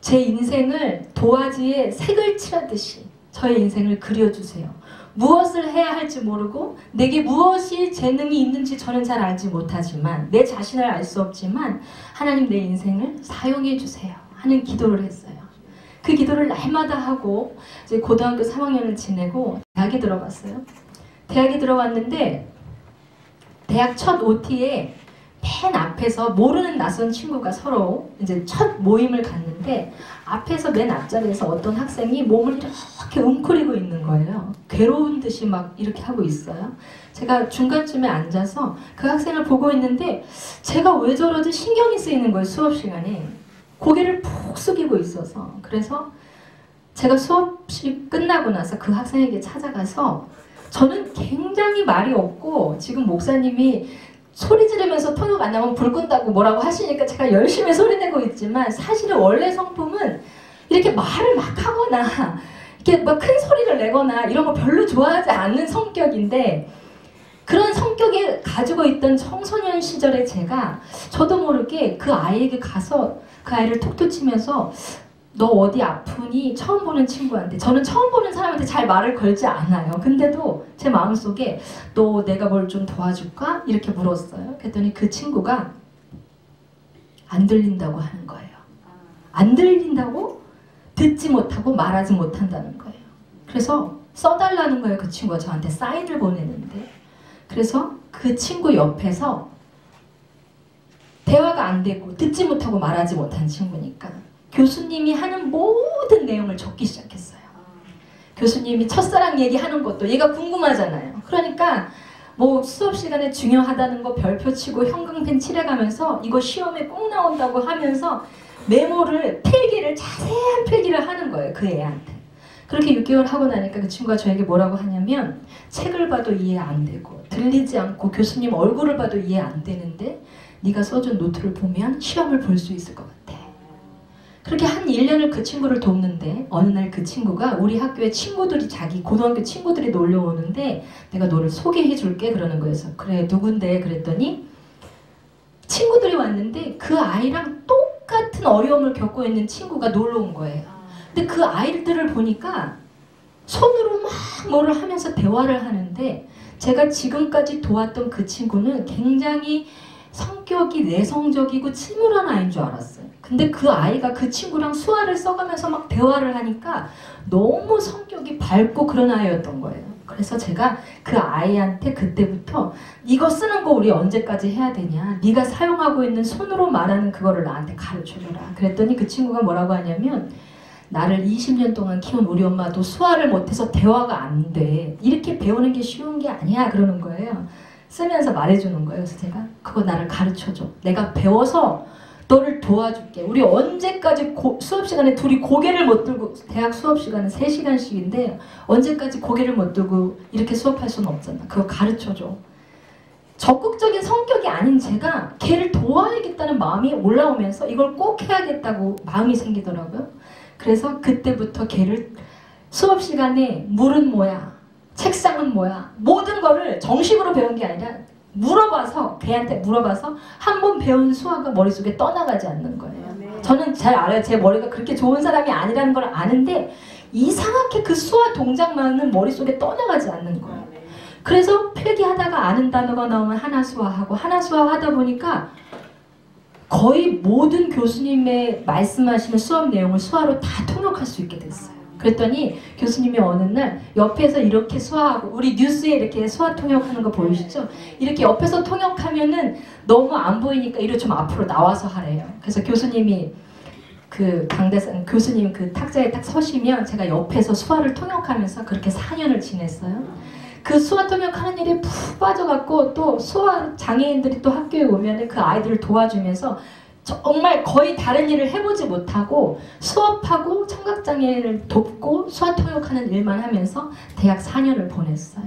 [SPEAKER 1] 제 인생을 도화지에 색을 칠하듯이 저의 인생을 그려주세요. 무엇을 해야 할지 모르고 내게 무엇이 재능이 있는지 저는 잘 알지 못하지만 내 자신을 알 수 없지만 하나님 내 인생을 사용해 주세요 하는 기도를 했어요. 그 기도를 날마다 하고 이제 고등학교 3학년을 지내고 대학에 들어갔어요. 대학에 들어갔는데 대학 첫 OT에 맨 앞에서 모르는 낯선 친구가 서로 이제 첫 모임을 갔는데 앞에서 맨 앞자리에서 어떤 학생이 몸을 이렇게 웅크리고 있는 거예요. 괴로운 듯이 막 이렇게 하고 있어요. 제가 중간쯤에 앉아서 그 학생을 보고 있는데 제가 왜 저러지 신경이 쓰이는 거예요. 수업 시간에. 고개를 푹 숙이고 있어서. 그래서 제가 수업이 끝나고 나서 그 학생에게 찾아가서 저는 굉장히 말이 없고 지금 목사님이 소리 지르면서 통역 안 나오면 불 끈다고 뭐라고 하시니까 제가 열심히 소리내고 있지만 사실은 원래 성품은 이렇게 말을 막 하거나 이렇게 막 큰 소리를 내거나 이런 거 별로 좋아하지 않는 성격인데 그런 성격을 가지고 있던 청소년 시절에 제가 저도 모르게 그 아이에게 가서 그 아이를 톡톡 치면서 너 어디 아프니? 처음 보는 친구한테 저는 처음 보는 사람한테 잘 말을 걸지 않아요. 근데도 제 마음속에 너 내가 뭘 좀 도와줄까? 이렇게 물었어요. 그랬더니 그 친구가 안 들린다고 하는 거예요. 안 들린다고? 듣지 못하고 말하지 못한다는 거예요. 그래서 써달라는 거예요. 그 친구가 저한테 사인을 보내는데 그래서 그 친구 옆에서 대화가 안 되고 듣지 못하고 말하지 못한 친구니까 교수님이 하는 모든 내용을 적기 시작했어요. 교수님이 첫사랑 얘기하는 것도 얘가 궁금하잖아요. 그러니까 뭐 수업 시간에 중요하다는 거 별표 치고 형광펜 칠해가면서 이거 시험에 꼭 나온다고 하면서 메모를 필기를 자세한 필기를 하는 거예요. 그 애한테. 그렇게 6개월 하고 나니까 그 친구가 저에게 뭐라고 하냐면 책을 봐도 이해 안 되고 들리지 않고 교수님 얼굴을 봐도 이해 안 되는데 네가 써준 노트를 보면 시험을 볼 수 있을 것 같아. 그렇게 한 1년을 그 친구를 돕는데 어느 날 그 친구가 우리 학교에 친구들이 자기 고등학교 친구들이 놀러 오는데 내가 너를 소개해 줄게 그러는 거여서 그래 누군데 그랬더니 친구들이 왔는데 그 아이랑 똑같은 어려움을 겪고 있는 친구가 놀러 온 거예요. 근데 그 아이들을 보니까 손으로 막 뭐를 하면서 대화를 하는데 제가 지금까지 도왔던 그 친구는 굉장히 성격이 내성적이고 침울한 아이인 줄 알았어요. 근데 그 아이가 그 친구랑 수화를 써가면서 막 대화를 하니까 너무 성격이 밝고 그런 아이였던 거예요. 그래서 제가 그 아이한테 그때부터 이거 쓰는 거 우리 언제까지 해야 되냐. 네가 사용하고 있는 손으로 말하는 그거를 나한테 가르쳐줘라. 그랬더니 그 친구가 뭐라고 하냐면 나를 20년 동안 키운 우리 엄마도 수화를 못해서 대화가 안 돼. 이렇게 배우는 게 쉬운 게 아니야. 그러는 거예요. 쓰면서 말해주는 거예요. 그래서 제가 그거 나를 가르쳐줘. 내가 배워서 너를 도와줄게. 우리 언제까지 수업 시간에 둘이 고개를 못 들고 대학 수업 시간은 3시간씩인데 언제까지 고개를 못 들고 이렇게 수업할 수는 없잖아. 그거 가르쳐줘. 적극적인 성격이 아닌 제가 걔를 도와야겠다는 마음이 올라오면서 이걸 꼭 해야겠다고 마음이 생기더라고요. 그래서 그때부터 걔를 수업 시간에 물은 뭐야, 책상은 뭐야, 모든 거를 정식으로 배운 게 아니라 물어봐서 걔한테 물어봐서 한 번 배운 수화가 머릿속에 떠나가지 않는 거예요. 저는 잘 알아요. 제 머리가 그렇게 좋은 사람이 아니라는 걸 아는데 이상하게 그 수화 동작만은 머릿속에 떠나가지 않는 거예요. 그래서 필기하다가 아는 단어가 나오면 하나 수화하고 하나 수화하다 보니까 거의 모든 교수님의 말씀하시는 수업 내용을 수화로 다 통역할 수 있게 됐어요. 그랬더니 교수님이 어느 날 옆에서 이렇게 수화하고, 우리 뉴스에 이렇게 수화 통역하는 거 보이시죠? 이렇게 옆에서 통역하면은 너무 안 보이니까 이를 좀 앞으로 나와서 하래요. 그래서 교수님이 그 강대상 교수님 그 탁자에 딱 서시면 제가 옆에서 수화를 통역하면서 그렇게 4년을 지냈어요. 그 수화 통역하는 일에 푹 빠져갖고 또 수화 장애인들이 또 학교에 오면은 그 아이들을 도와주면서 정말 거의 다른 일을 해보지 못하고 수업하고 청각장애인을 돕고 수화 통역하는 일만 하면서 대학 4년을 보냈어요.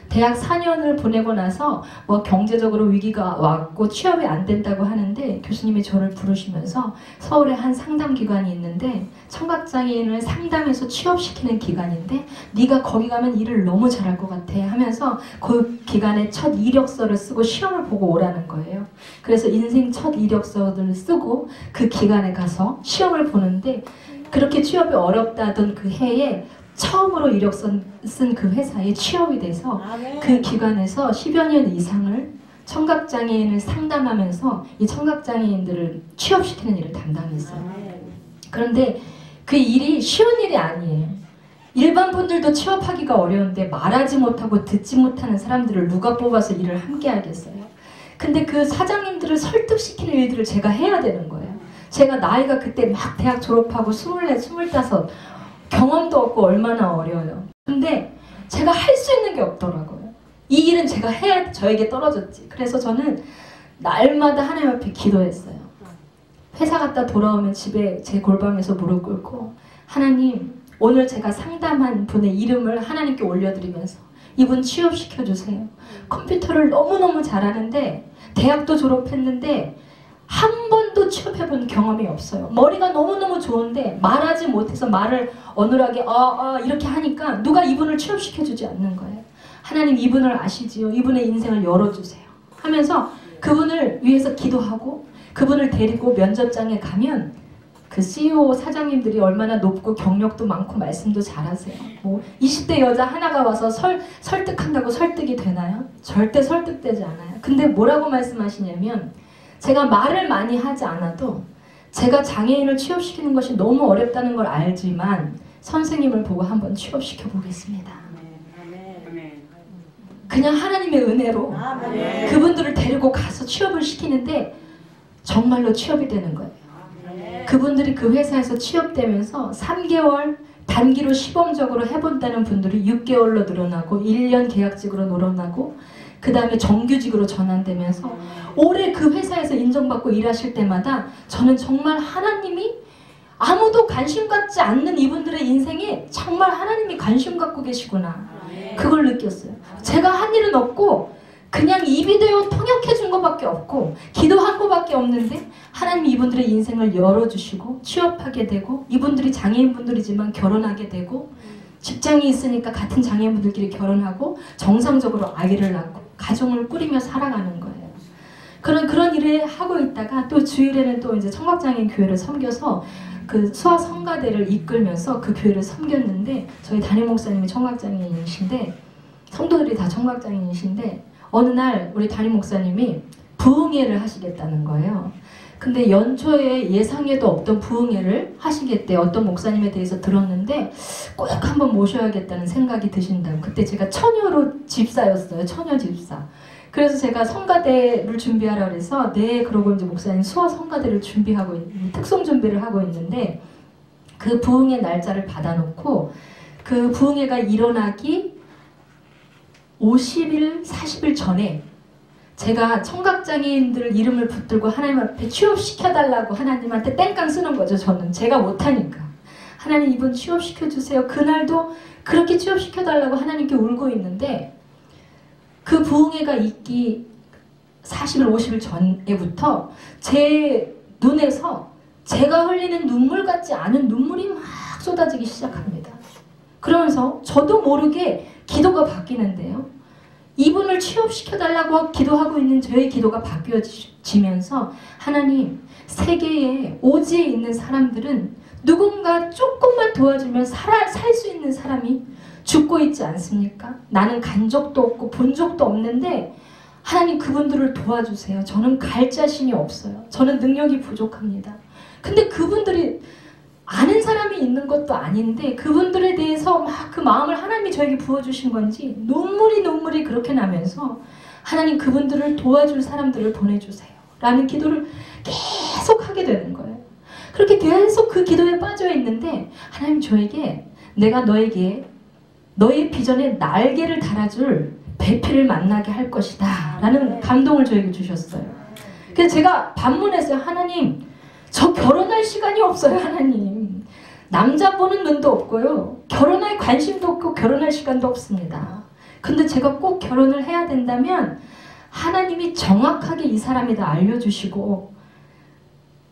[SPEAKER 1] 대학 4년을 보내고 나서 뭐 경제적으로 위기가 왔고 취업이 안 된다고 하는데 교수님이 저를 부르시면서 서울에 한 상담기관이 있는데 청각장애인을 상담해서 취업시키는 기관인데 네가 거기 가면 일을 너무 잘할 것 같아 하면서 그 기관에 첫 이력서를 쓰고 시험을 보고 오라는 거예요. 그래서 인생 첫 이력서를 쓰고 그 기관에 가서 시험을 보는데 그렇게 취업이 어렵다던 그 해에 처음으로 이력서 쓴 그 회사에 취업이 돼서 그 기관에서 10여 년 이상을 청각장애인을 상담하면서 이 청각장애인들을 취업시키는 일을 담당했어요. 그런데 그 일이 쉬운 일이 아니에요. 일반 분들도 취업하기가 어려운데 말하지 못하고 듣지 못하는 사람들을 누가 뽑아서 일을 함께 하겠어요. 근데 그 사장님들을 설득시키는 일들을 제가 해야 되는 거예요. 제가 나이가 그때 막 대학 졸업하고 24, 25 경험도 없고 얼마나 어려워요. 근데 제가 할 수 있는 게 없더라고요. 이 일은 제가 해야 저에게 떨어졌지. 그래서 저는 날마다 하나님 앞에 기도했어요. 회사 갔다 돌아오면 집에 제 골방에서 무릎 꿇고 하나님, 오늘 제가 상담한 분의 이름을 하나님께 올려드리면서 이분 취업시켜주세요. 컴퓨터를 너무너무 잘하는데 대학도 졸업했는데 한 번도 취업해본 경험이 없어요. 머리가 너무너무 좋은데 말하지 못해서 말을 어눌하게 이렇게 하니까 누가 이분을 취업시켜주지 않는 거예요. 하나님, 이분을 아시지요? 이분의 인생을 열어주세요 하면서 그분을 위해서 기도하고 그분을 데리고 면접장에 가면 그 CEO 사장님들이 얼마나 높고 경력도 많고 말씀도 잘하세요. 뭐 20대 여자 하나가 와서 설득한다고 설득이 되나요? 절대 설득되지 않아요. 근데 뭐라고 말씀하시냐면 제가 말을 많이 하지 않아도 제가 장애인을 취업시키는 것이 너무 어렵다는 걸 알지만 선생님을 보고 한번 취업시켜 보겠습니다. 그냥 하나님의 은혜로 그분들을 데리고 가서 취업을 시키는데 정말로 취업이 되는 거예요. 그분들이 그 회사에서 취업되면서 3개월 단기로 시범적으로 해본다는 분들이 6개월로 늘어나고 1년 계약직으로 늘어나고 그 다음에 정규직으로 전환되면서 올해 그 회사에서 인정받고 일하실 때마다 저는 정말 하나님이 아무도 관심 갖지 않는 이분들의 인생에 정말 하나님이 관심 갖고 계시구나. 그걸 느꼈어요. 제가 한 일은 없고 그냥 입이 되어 통역해 준 것밖에 없고 기도한 것밖에 없는데 하나님이 이분들의 인생을 열어주시고 취업하게 되고 이분들이 장애인분들이지만 결혼하게 되고 직장이 있으니까 같은 장애인분들끼리 결혼하고 정상적으로 아이를 낳고 가정을 꾸리며 살아가는 거예요. 그런 일을 하고 있다가 또 주일에는 또 이제 청각장애인 교회를 섬겨서 그 수화 성가대를 이끌면서 그 교회를 섬겼는데 저희 담임 목사님이 청각장애인이신데 성도들이 다 청각장애인이신데 어느 날 우리 담임 목사님이 부흥회를 하시겠다는 거예요. 근데 연초에 예상에도 없던 부흥회를 하시겠대. 어떤 목사님에 대해서 들었는데 꼭 한번 모셔야겠다는 생각이 드신다고. 그때 제가 처녀로 집사였어요. 처녀 집사. 그래서 제가 성가대를 준비하라 그래서 네, 그러고 이제 목사님 수화 성가대를 준비하고 특송 준비를 하고 있는데 그 부흥회 날짜를 받아놓고 그 부흥회가 일어나기 50일, 40일 전에 제가 청각장애인들 이름을 붙들고 하나님 앞에 취업시켜달라고 하나님한테 땡깡 쓰는 거죠. 저는 제가 못하니까. 하나님, 이분 취업시켜주세요. 그날도 그렇게 취업시켜달라고 하나님께 울고 있는데 그 부흥회가 있기 40일, 50일 전에부터 제 눈에서 제가 흘리는 눈물 같지 않은 눈물이 막 쏟아지기 시작합니다. 그러면서 저도 모르게 기도가 바뀌는데요. 이분을 취업시켜달라고 기도하고 있는 저의 기도가 바뀌어지면서 하나님, 세계에 오지에 있는 사람들은 누군가 조금만 도와주면 살 수 있는 사람이 죽고 있지 않습니까? 나는 간 적도 없고 본 적도 없는데 하나님 그분들을 도와주세요. 저는 갈 자신이 없어요. 저는 능력이 부족합니다. 근데 그분들이 아는 사람이 있는 것도 아닌데 그분들에 대해서 막 그 마음을 하나님이 저에게 부어주신 건지 눈물이 그렇게 나면서 하나님 그분들을 도와줄 사람들을 보내주세요 라는 기도를 계속 하게 되는 거예요. 그렇게 계속 그 기도에 빠져 있는데 하나님 저에게 내가 너에게 너의 비전에 날개를 달아줄 배필을 만나게 할 것이다 라는 감동을 저에게 주셨어요. 그래서 제가 반문했어요. 하나님, 저 결혼할 시간이 없어요. 하나님, 남자 보는 눈도 없고요, 결혼할 관심도 없고 결혼할 시간도 없습니다. 근데 제가 꼭 결혼을 해야 된다면 하나님이 정확하게 이 사람이다 알려주시고,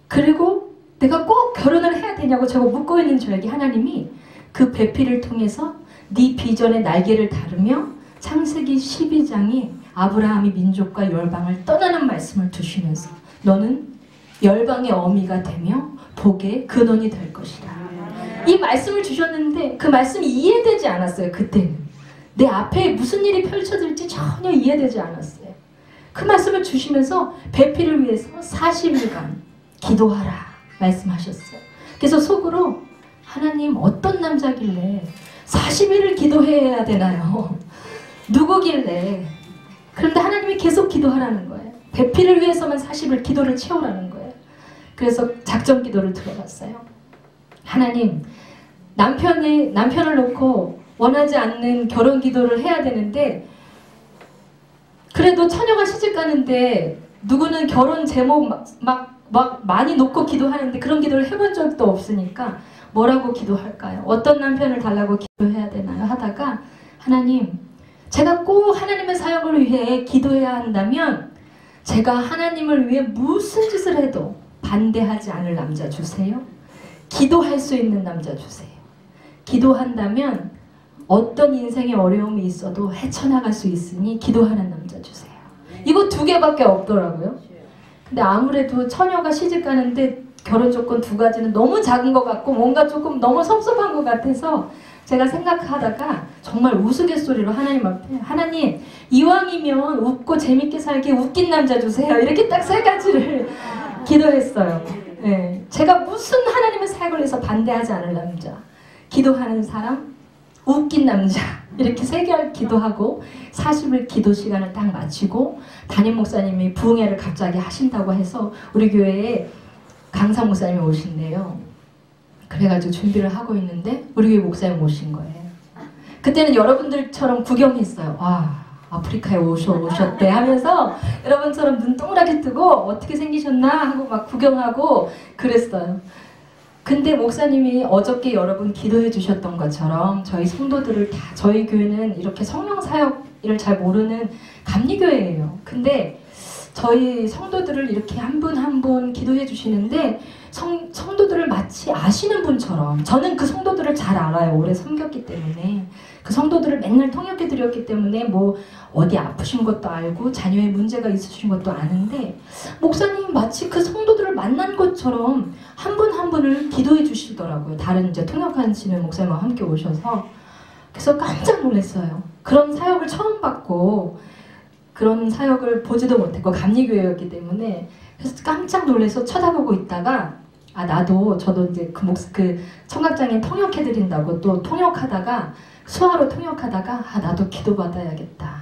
[SPEAKER 1] 그리고 내가 꼭 결혼을 해야 되냐고 제가 묻고 있는 저에게 하나님이 그 배필을 통해서 네 비전의 날개를 다루며 창세기 12장에 아브라함이 민족과 열방을 떠나는 말씀을 두시면서 너는 열방의 어미가 되며 복의 근원이 될 것이다. 이 말씀을 주셨는데 그 말씀이 이해되지 않았어요. 그때는 내 앞에 무슨 일이 펼쳐질지 전혀 이해되지 않았어요. 그 말씀을 주시면서 배필을 위해서 40일간 기도하라 말씀하셨어요. 그래서 속으로 하나님 어떤 남자길래 40일을 기도해야 되나요? 누구길래? 그런데 하나님이 계속 기도하라는 거예요. 배필을 위해서만 40일 기도를 채우라는 거예요. 그래서 작전 기도를 들어갔어요. 하나님, 남편을 놓고 원하지 않는 결혼 기도를 해야 되는데 그래도 처녀가 시집 가는데 누구는 결혼 제목 막 많이 놓고 기도하는데 그런 기도를 해본 적도 없으니까 뭐라고 기도할까요? 어떤 남편을 달라고 기도해야 되나요? 하다가 하나님, 제가 꼭 하나님의 사역을 위해 기도해야 한다면 제가 하나님을 위해 무슨 짓을 해도 반대하지 않을 남자 주세요. 기도할 수 있는 남자 주세요. 기도한다면 어떤 인생의 어려움이 있어도 헤쳐나갈 수 있으니 기도하는 남자 주세요. 이거 2개밖에 없더라고요. 근데 아무래도 처녀가 시집 가는데 결혼 조건 2가지는 너무 작은 것 같고 뭔가 조금 너무 섭섭한 것 같아서 제가 생각하다가 정말 우스갯소리로 하나님 앞에 하나님, 이왕이면 웃고 재밌게 살게 웃긴 남자 주세요. 이렇게 딱 3가지를 기도했어요. 네. 제가 무슨 하나님의 사역을 위해서 반대하지 않을 남자, 기도하는 사람, 웃긴 남자, 이렇게 3개를 기도하고 40일 기도 시간을 딱 마치고 담임 목사님이 부흥회를 갑자기 하신다고 해서 우리 교회에 강사 목사님이 오신대요. 그래가지고 준비를 하고 있는데 우리 교회 목사님 오신 거예요. 그때는 여러분들처럼 구경했어요. 와, 아프리카에 오셨대 하면서 여러분처럼 눈 동그랗게 뜨고 어떻게 생기셨나 하고 막 구경하고 그랬어요. 근데 목사님이 어저께 여러분 기도해 주셨던 것처럼 저희 성도들을 다, 저희 교회는 이렇게 성령 사역을 잘 모르는 감리교회예요. 근데 저희 성도들을 이렇게 한 분 한 분 기도해 주시는데 성도들을 마치 아시는 분처럼, 저는 그 성도들을 잘 알아요. 오래 섬겼기 때문에. 그 성도들을 맨날 통역해 드렸기 때문에 뭐 어디 아프신 것도 알고 자녀의 문제가 있으신 것도 아는데 목사님이 마치 그 성도들을 만난 것처럼 한 분 한 분을 기도해 주시더라고요. 다른 이제 통역하시는 목사님과 함께 오셔서. 그래서 깜짝 놀랐어요. 그런 사역을 처음 받고 그런 사역을 보지도 못했고 감리교회였기 때문에 그래서 깜짝 놀라서 쳐다보고 있다가 저도 이제 그 청각장애인 통역해드린다고 또 통역하다가 수화로 통역하다가 나도 기도받아야겠다.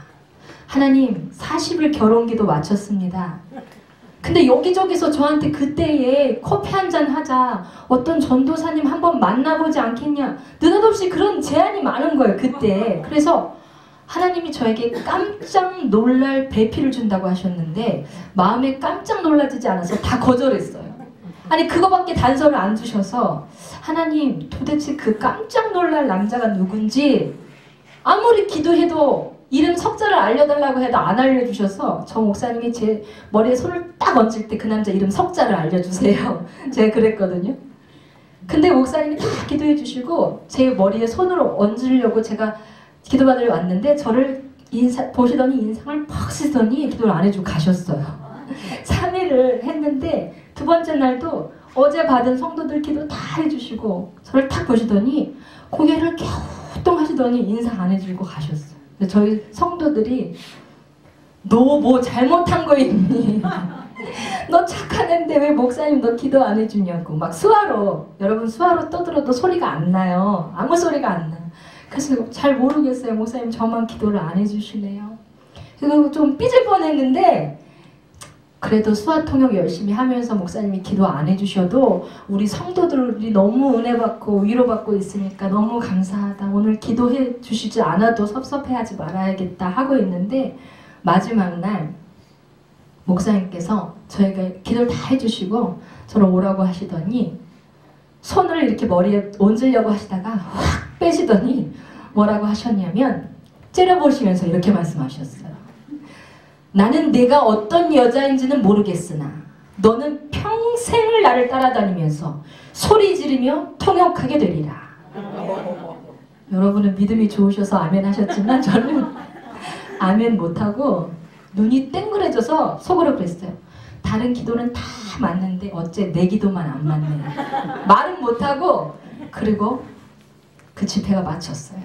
[SPEAKER 1] 하나님, 40일 결혼기도 마쳤습니다. 근데 여기저기서 저한테 그때에 커피 한잔 하자, 어떤 전도사님 한번 만나보지 않겠냐, 느닷없이 그런 제안이 많은 거예요 그때. 그래서 하나님이 저에게 깜짝 놀랄 배필을 준다고 하셨는데 마음에 깜짝 놀라지지 않아서 다 거절했어요. 아니 그거밖에 단서를 안 주셔서 하나님, 도대체 그 깜짝 놀랄 남자가 누군지 아무리 기도해도 이름 석자를 알려달라고 해도 안 알려주셔서 저 목사님이 제 머리에 손을 딱 얹을 때 그 남자 이름 석자를 알려주세요. 제가 그랬거든요. 근데 목사님이 다 기도해 주시고 제 머리에 손을 얹으려고 제가 기도받으러 왔는데 저를 보시더니 인상을 퍽 쓰더니 기도를 안 해주고 가셨어요. 3일을 했는데 두 번째 날도 어제 받은 성도들 기도 다 해주시고 저를 탁 보시더니 고개를 갸우뚱하시더니 인사 안 해주고 가셨어요. 저희 성도들이 너 뭐 잘못한 거 있니? 너 착한 애인데 왜 목사님 너 기도 안 해주냐고 막 수화로, 여러분 수화로 떠들어도 소리가 안 나요. 아무 소리가 안 나요. 그래서 잘 모르겠어요. 목사님 저만 기도를 안 해주시네요. 그래서 좀 삐질 뻔했는데 그래도 수화 통역 열심히 하면서 목사님이 기도 안 해주셔도 우리 성도들이 너무 은혜받고 위로받고 있으니까 너무 감사하다. 오늘 기도해 주시지 않아도 섭섭해하지 말아야겠다 하고 있는데 마지막 날 목사님께서 저희가 기도를 다 해주시고 저를 오라고 하시더니 손을 이렇게 머리에 얹으려고 하시다가 확 빼시더니 뭐라고 하셨냐면 째려보시면서 이렇게 말씀하셨어요. 나는 내가 어떤 여자인지는 모르겠으나 너는 평생을 나를 따라다니면서 소리 지르며 통역하게 되리라. 여러분은 믿음이 좋으셔서 아멘 하셨지만 저는 아멘 못하고 눈이 땡그레져서 속으로 그랬어요. 다른 기도는 다 맞는데 어째 내 기도만 안 맞네. 말은 못하고 그리고 그 집회가 마쳤어요.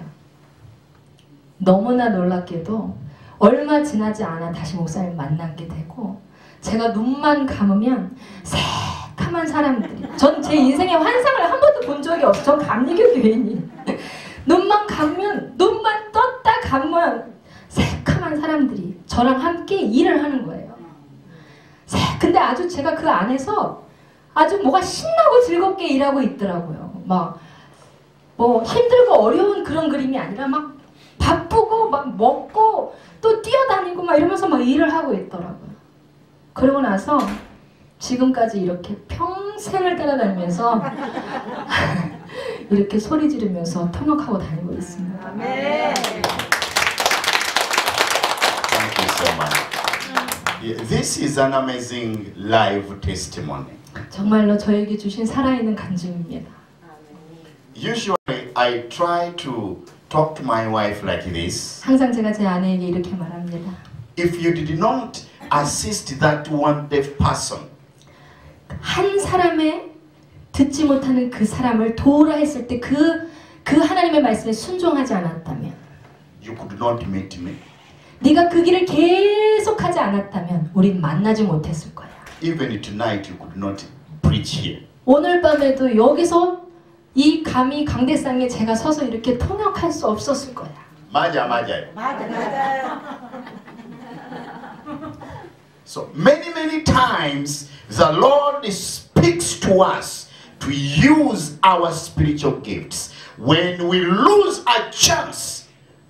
[SPEAKER 1] 너무나 놀랍게도 얼마 지나지 않아 다시 목사님 만나게 되고 제가 눈만 감으면 새카만 사람들이 전 제 인생의 환상을 한 번도 본 적이 없어요. 전 감리교 교인이 눈만 감으면 눈만 떴다 감으면 새카만 사람들이 저랑 함께 일을 하는 거예요. 근데 아주 제가 그 안에서 아주 뭐가 신나고 즐겁게 일하고 있더라고요. 막 뭐 힘들고 어려운 그런 그림이 아니라 막 바쁘고 막 먹고 또 뛰어다니고 막 이러면서 막 일을 하고 있더라고요. 그러고 나서 지금까지 이렇게 평생을 따라다니면서 이렇게 소리 지르면서 통역하고 다니고 있습니다.
[SPEAKER 3] 아멘.
[SPEAKER 2] Thank you so much. This is an amazing live testimony.
[SPEAKER 1] 정말로 저에게 주신 살아있는 간증입니다.
[SPEAKER 2] Usually I try to talk to my wife like this.
[SPEAKER 1] 항상 제가 제 아내에게 이렇게 말합니다.
[SPEAKER 2] If you did not assist that one deaf person,
[SPEAKER 1] 한 사람의 듣지 못하는 그 사람을 도우라 했을 때 그 하나님의 말씀에 순종하지 않았다면,
[SPEAKER 2] you could not meet me.
[SPEAKER 1] 네가 그 길을 계속하지 않았다면 우린 만나지 못했을 거야.
[SPEAKER 2] Even tonight you could not preach here.
[SPEAKER 1] 오늘 밤에도 여기서 이 감히 강대상에 제가 서서 이렇게 통역할 수 없었을 거야.
[SPEAKER 2] 맞아요.
[SPEAKER 3] 맞아요.
[SPEAKER 2] So many times the Lord speaks to us to use our spiritual gifts. When we lose a chance,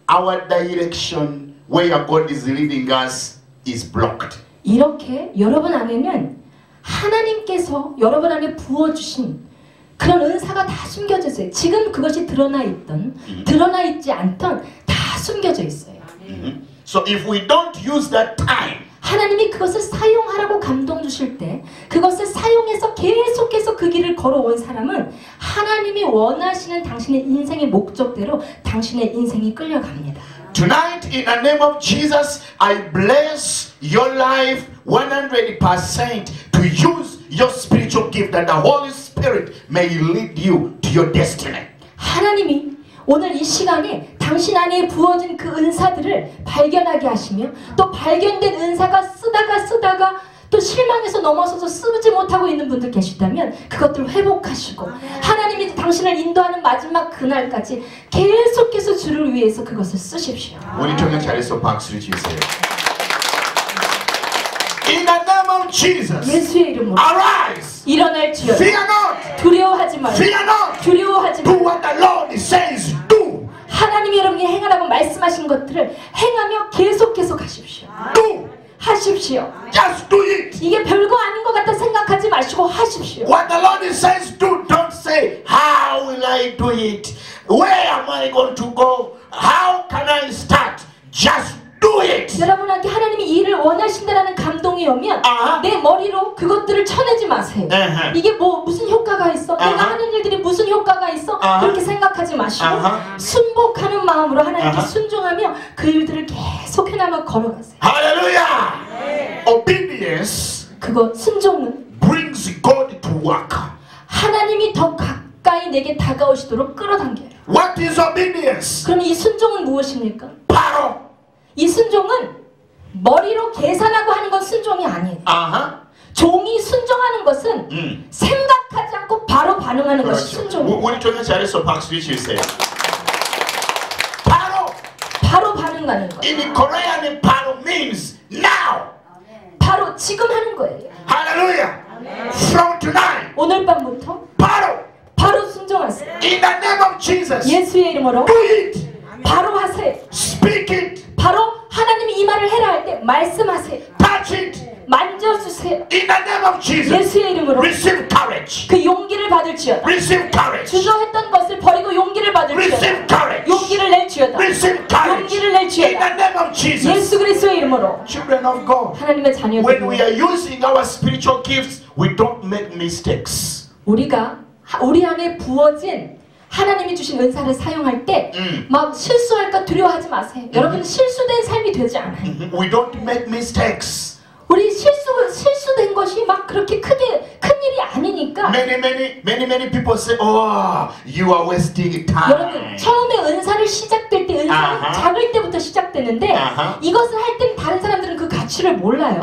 [SPEAKER 2] our direction where God is leading us is blocked.
[SPEAKER 1] 이렇게 여러분 안에는 하나님께서 여러분 안에 부어주신 그런 은사가 다 숨겨져 있어요. 지금 그것이 드러나 있던 드러나 있지 않던 다 숨겨져 있어요.
[SPEAKER 2] So if we don't use that time,
[SPEAKER 1] 하나님이 그것을 사용하라고 감동 주실 때 그것을 사용해서 계속해서 그 길을 걸어온 사람은 하나님이 원하시는 당신의 인생의 목적대로 당신의 인생이 끌려갑니다.
[SPEAKER 2] tonight in the name of Jesus, I bless your life 100% to use your spiritual gift that the Holy Spirit may lead you to your destiny.
[SPEAKER 1] 하나님이 오늘 이 시간에 당신 안에 부어진 그 은사들을 발견하게 하시며 또 발견된 은사가 쓰다가 또 실망해서 넘어서서 쓰지 못하고 있는 분들 계시다면 그것들을 회복하시고 하나님이 당신을 인도하는 마지막 그날까지 계속해서 주를 위해서 그것을 쓰십시오.
[SPEAKER 2] 우리 정말 잘해서 박수를 주세요. In the name of Jesus,
[SPEAKER 1] 예수의 이름으로
[SPEAKER 2] arise.
[SPEAKER 1] 일어날 주여.
[SPEAKER 2] Fear not.
[SPEAKER 1] 두려워하지 말고.
[SPEAKER 2] Fear not.
[SPEAKER 1] 두려워하지
[SPEAKER 2] Do
[SPEAKER 1] 말고.
[SPEAKER 2] what the Lord says. Do.
[SPEAKER 1] 하나님이 여러분이 행하라고 말씀하신 것들을 행하며 계속해서 가십시오.
[SPEAKER 2] Do.
[SPEAKER 1] 하십시오.
[SPEAKER 2] Just do it.
[SPEAKER 1] 이게 별거 아닌 것 같다 생각하지 마시고 하십시오.
[SPEAKER 2] What the Lord says, do. Don't say, how will I do it? Where am I going to go? How can I start? Just do do it.
[SPEAKER 1] 여러분한테 하나님이 이 일을 원하신다라는 감동이 오면
[SPEAKER 2] 아하.
[SPEAKER 1] 내 머리로 그것들을 쳐내지 마세요.
[SPEAKER 2] 아하.
[SPEAKER 1] 이게 뭐 무슨 효과가 있어?
[SPEAKER 2] 아하.
[SPEAKER 1] 내가 하는 일들이 무슨 효과가 있어?
[SPEAKER 2] 아하.
[SPEAKER 1] 그렇게 생각하지 마시고
[SPEAKER 2] 아하.
[SPEAKER 1] 순복하는 마음으로 하나님께
[SPEAKER 2] 아하.
[SPEAKER 1] 순종하며 그 일들을 계속 해나가 걸어가세요.
[SPEAKER 2] Hallelujah. Obedience
[SPEAKER 1] 그거 순종은
[SPEAKER 2] brings God to work.
[SPEAKER 1] 하나님이 더 가까이 내게 다가오시도록 끌어당겨요.
[SPEAKER 2] What is obedience?
[SPEAKER 1] 그럼 이 순종은 무엇입니까?
[SPEAKER 2] 바로.
[SPEAKER 1] 이 순종은 머리로 계산하고 하는 건 순종이 아니에요.
[SPEAKER 2] 아하.
[SPEAKER 1] 종이 순종하는 것은 생각하지 않고 바로 반응하는 것이
[SPEAKER 2] 그렇죠.
[SPEAKER 1] 순종이에요.
[SPEAKER 2] 우리 종이 잘해서 박수 주세요.
[SPEAKER 1] 바로 반응하는 거.
[SPEAKER 2] In Korean, 바로 means now.
[SPEAKER 1] 바로 지금 하는 거예요.
[SPEAKER 2] Hallelujah. From tonight.
[SPEAKER 1] 오늘 밤부터 바로 순종하세요.
[SPEAKER 2] In the name of Jesus.
[SPEAKER 1] 예수의 이름으로
[SPEAKER 2] Do it.
[SPEAKER 1] 바로 하세요.
[SPEAKER 2] Speak it.
[SPEAKER 1] 바로 하나님이 이 말을 해라 할 때 말씀하세요.
[SPEAKER 2] Touch it.
[SPEAKER 1] 만져주세요.
[SPEAKER 2] In the name of Jesus.
[SPEAKER 1] 예수의 이름으로
[SPEAKER 2] Receive courage.
[SPEAKER 1] 그 용기를 받을지어다.
[SPEAKER 2] Receive courage.
[SPEAKER 1] 주저했던 것을 버리고 용기를
[SPEAKER 2] Receive
[SPEAKER 1] 받을지어다.
[SPEAKER 2] courage.
[SPEAKER 1] 용기를 낼지어다.
[SPEAKER 2] Receive courage.
[SPEAKER 1] 용기를
[SPEAKER 2] In
[SPEAKER 1] 낼지어다.
[SPEAKER 2] the name of Jesus.
[SPEAKER 1] 예수 그리스도의 이름으로
[SPEAKER 2] Children of God.
[SPEAKER 1] 하나님의
[SPEAKER 2] When we
[SPEAKER 1] 자녀들이
[SPEAKER 2] are using our spiritual gifts, we don't make mistakes.
[SPEAKER 1] 우리가 우리 안에 부어진 하나님이 주신 은사를 사용할 때 막 실수할까 두려워하지 마세요. 여러분 실수된 삶이 되지 않아요.
[SPEAKER 2] We don't make mistakes.
[SPEAKER 1] 우리 실수된 것이 막 그렇게 큰 일이 아니니까.
[SPEAKER 2] Many people say, "Oh, you are wasting
[SPEAKER 1] 여러분
[SPEAKER 2] time."
[SPEAKER 1] 처음에 은사를 시작될 때 은사는
[SPEAKER 2] 아하.
[SPEAKER 1] 작을 때부터 시작되는데
[SPEAKER 2] 아하.
[SPEAKER 1] 이것을 할 때는 다른 사람들은 그 가치를 몰라요.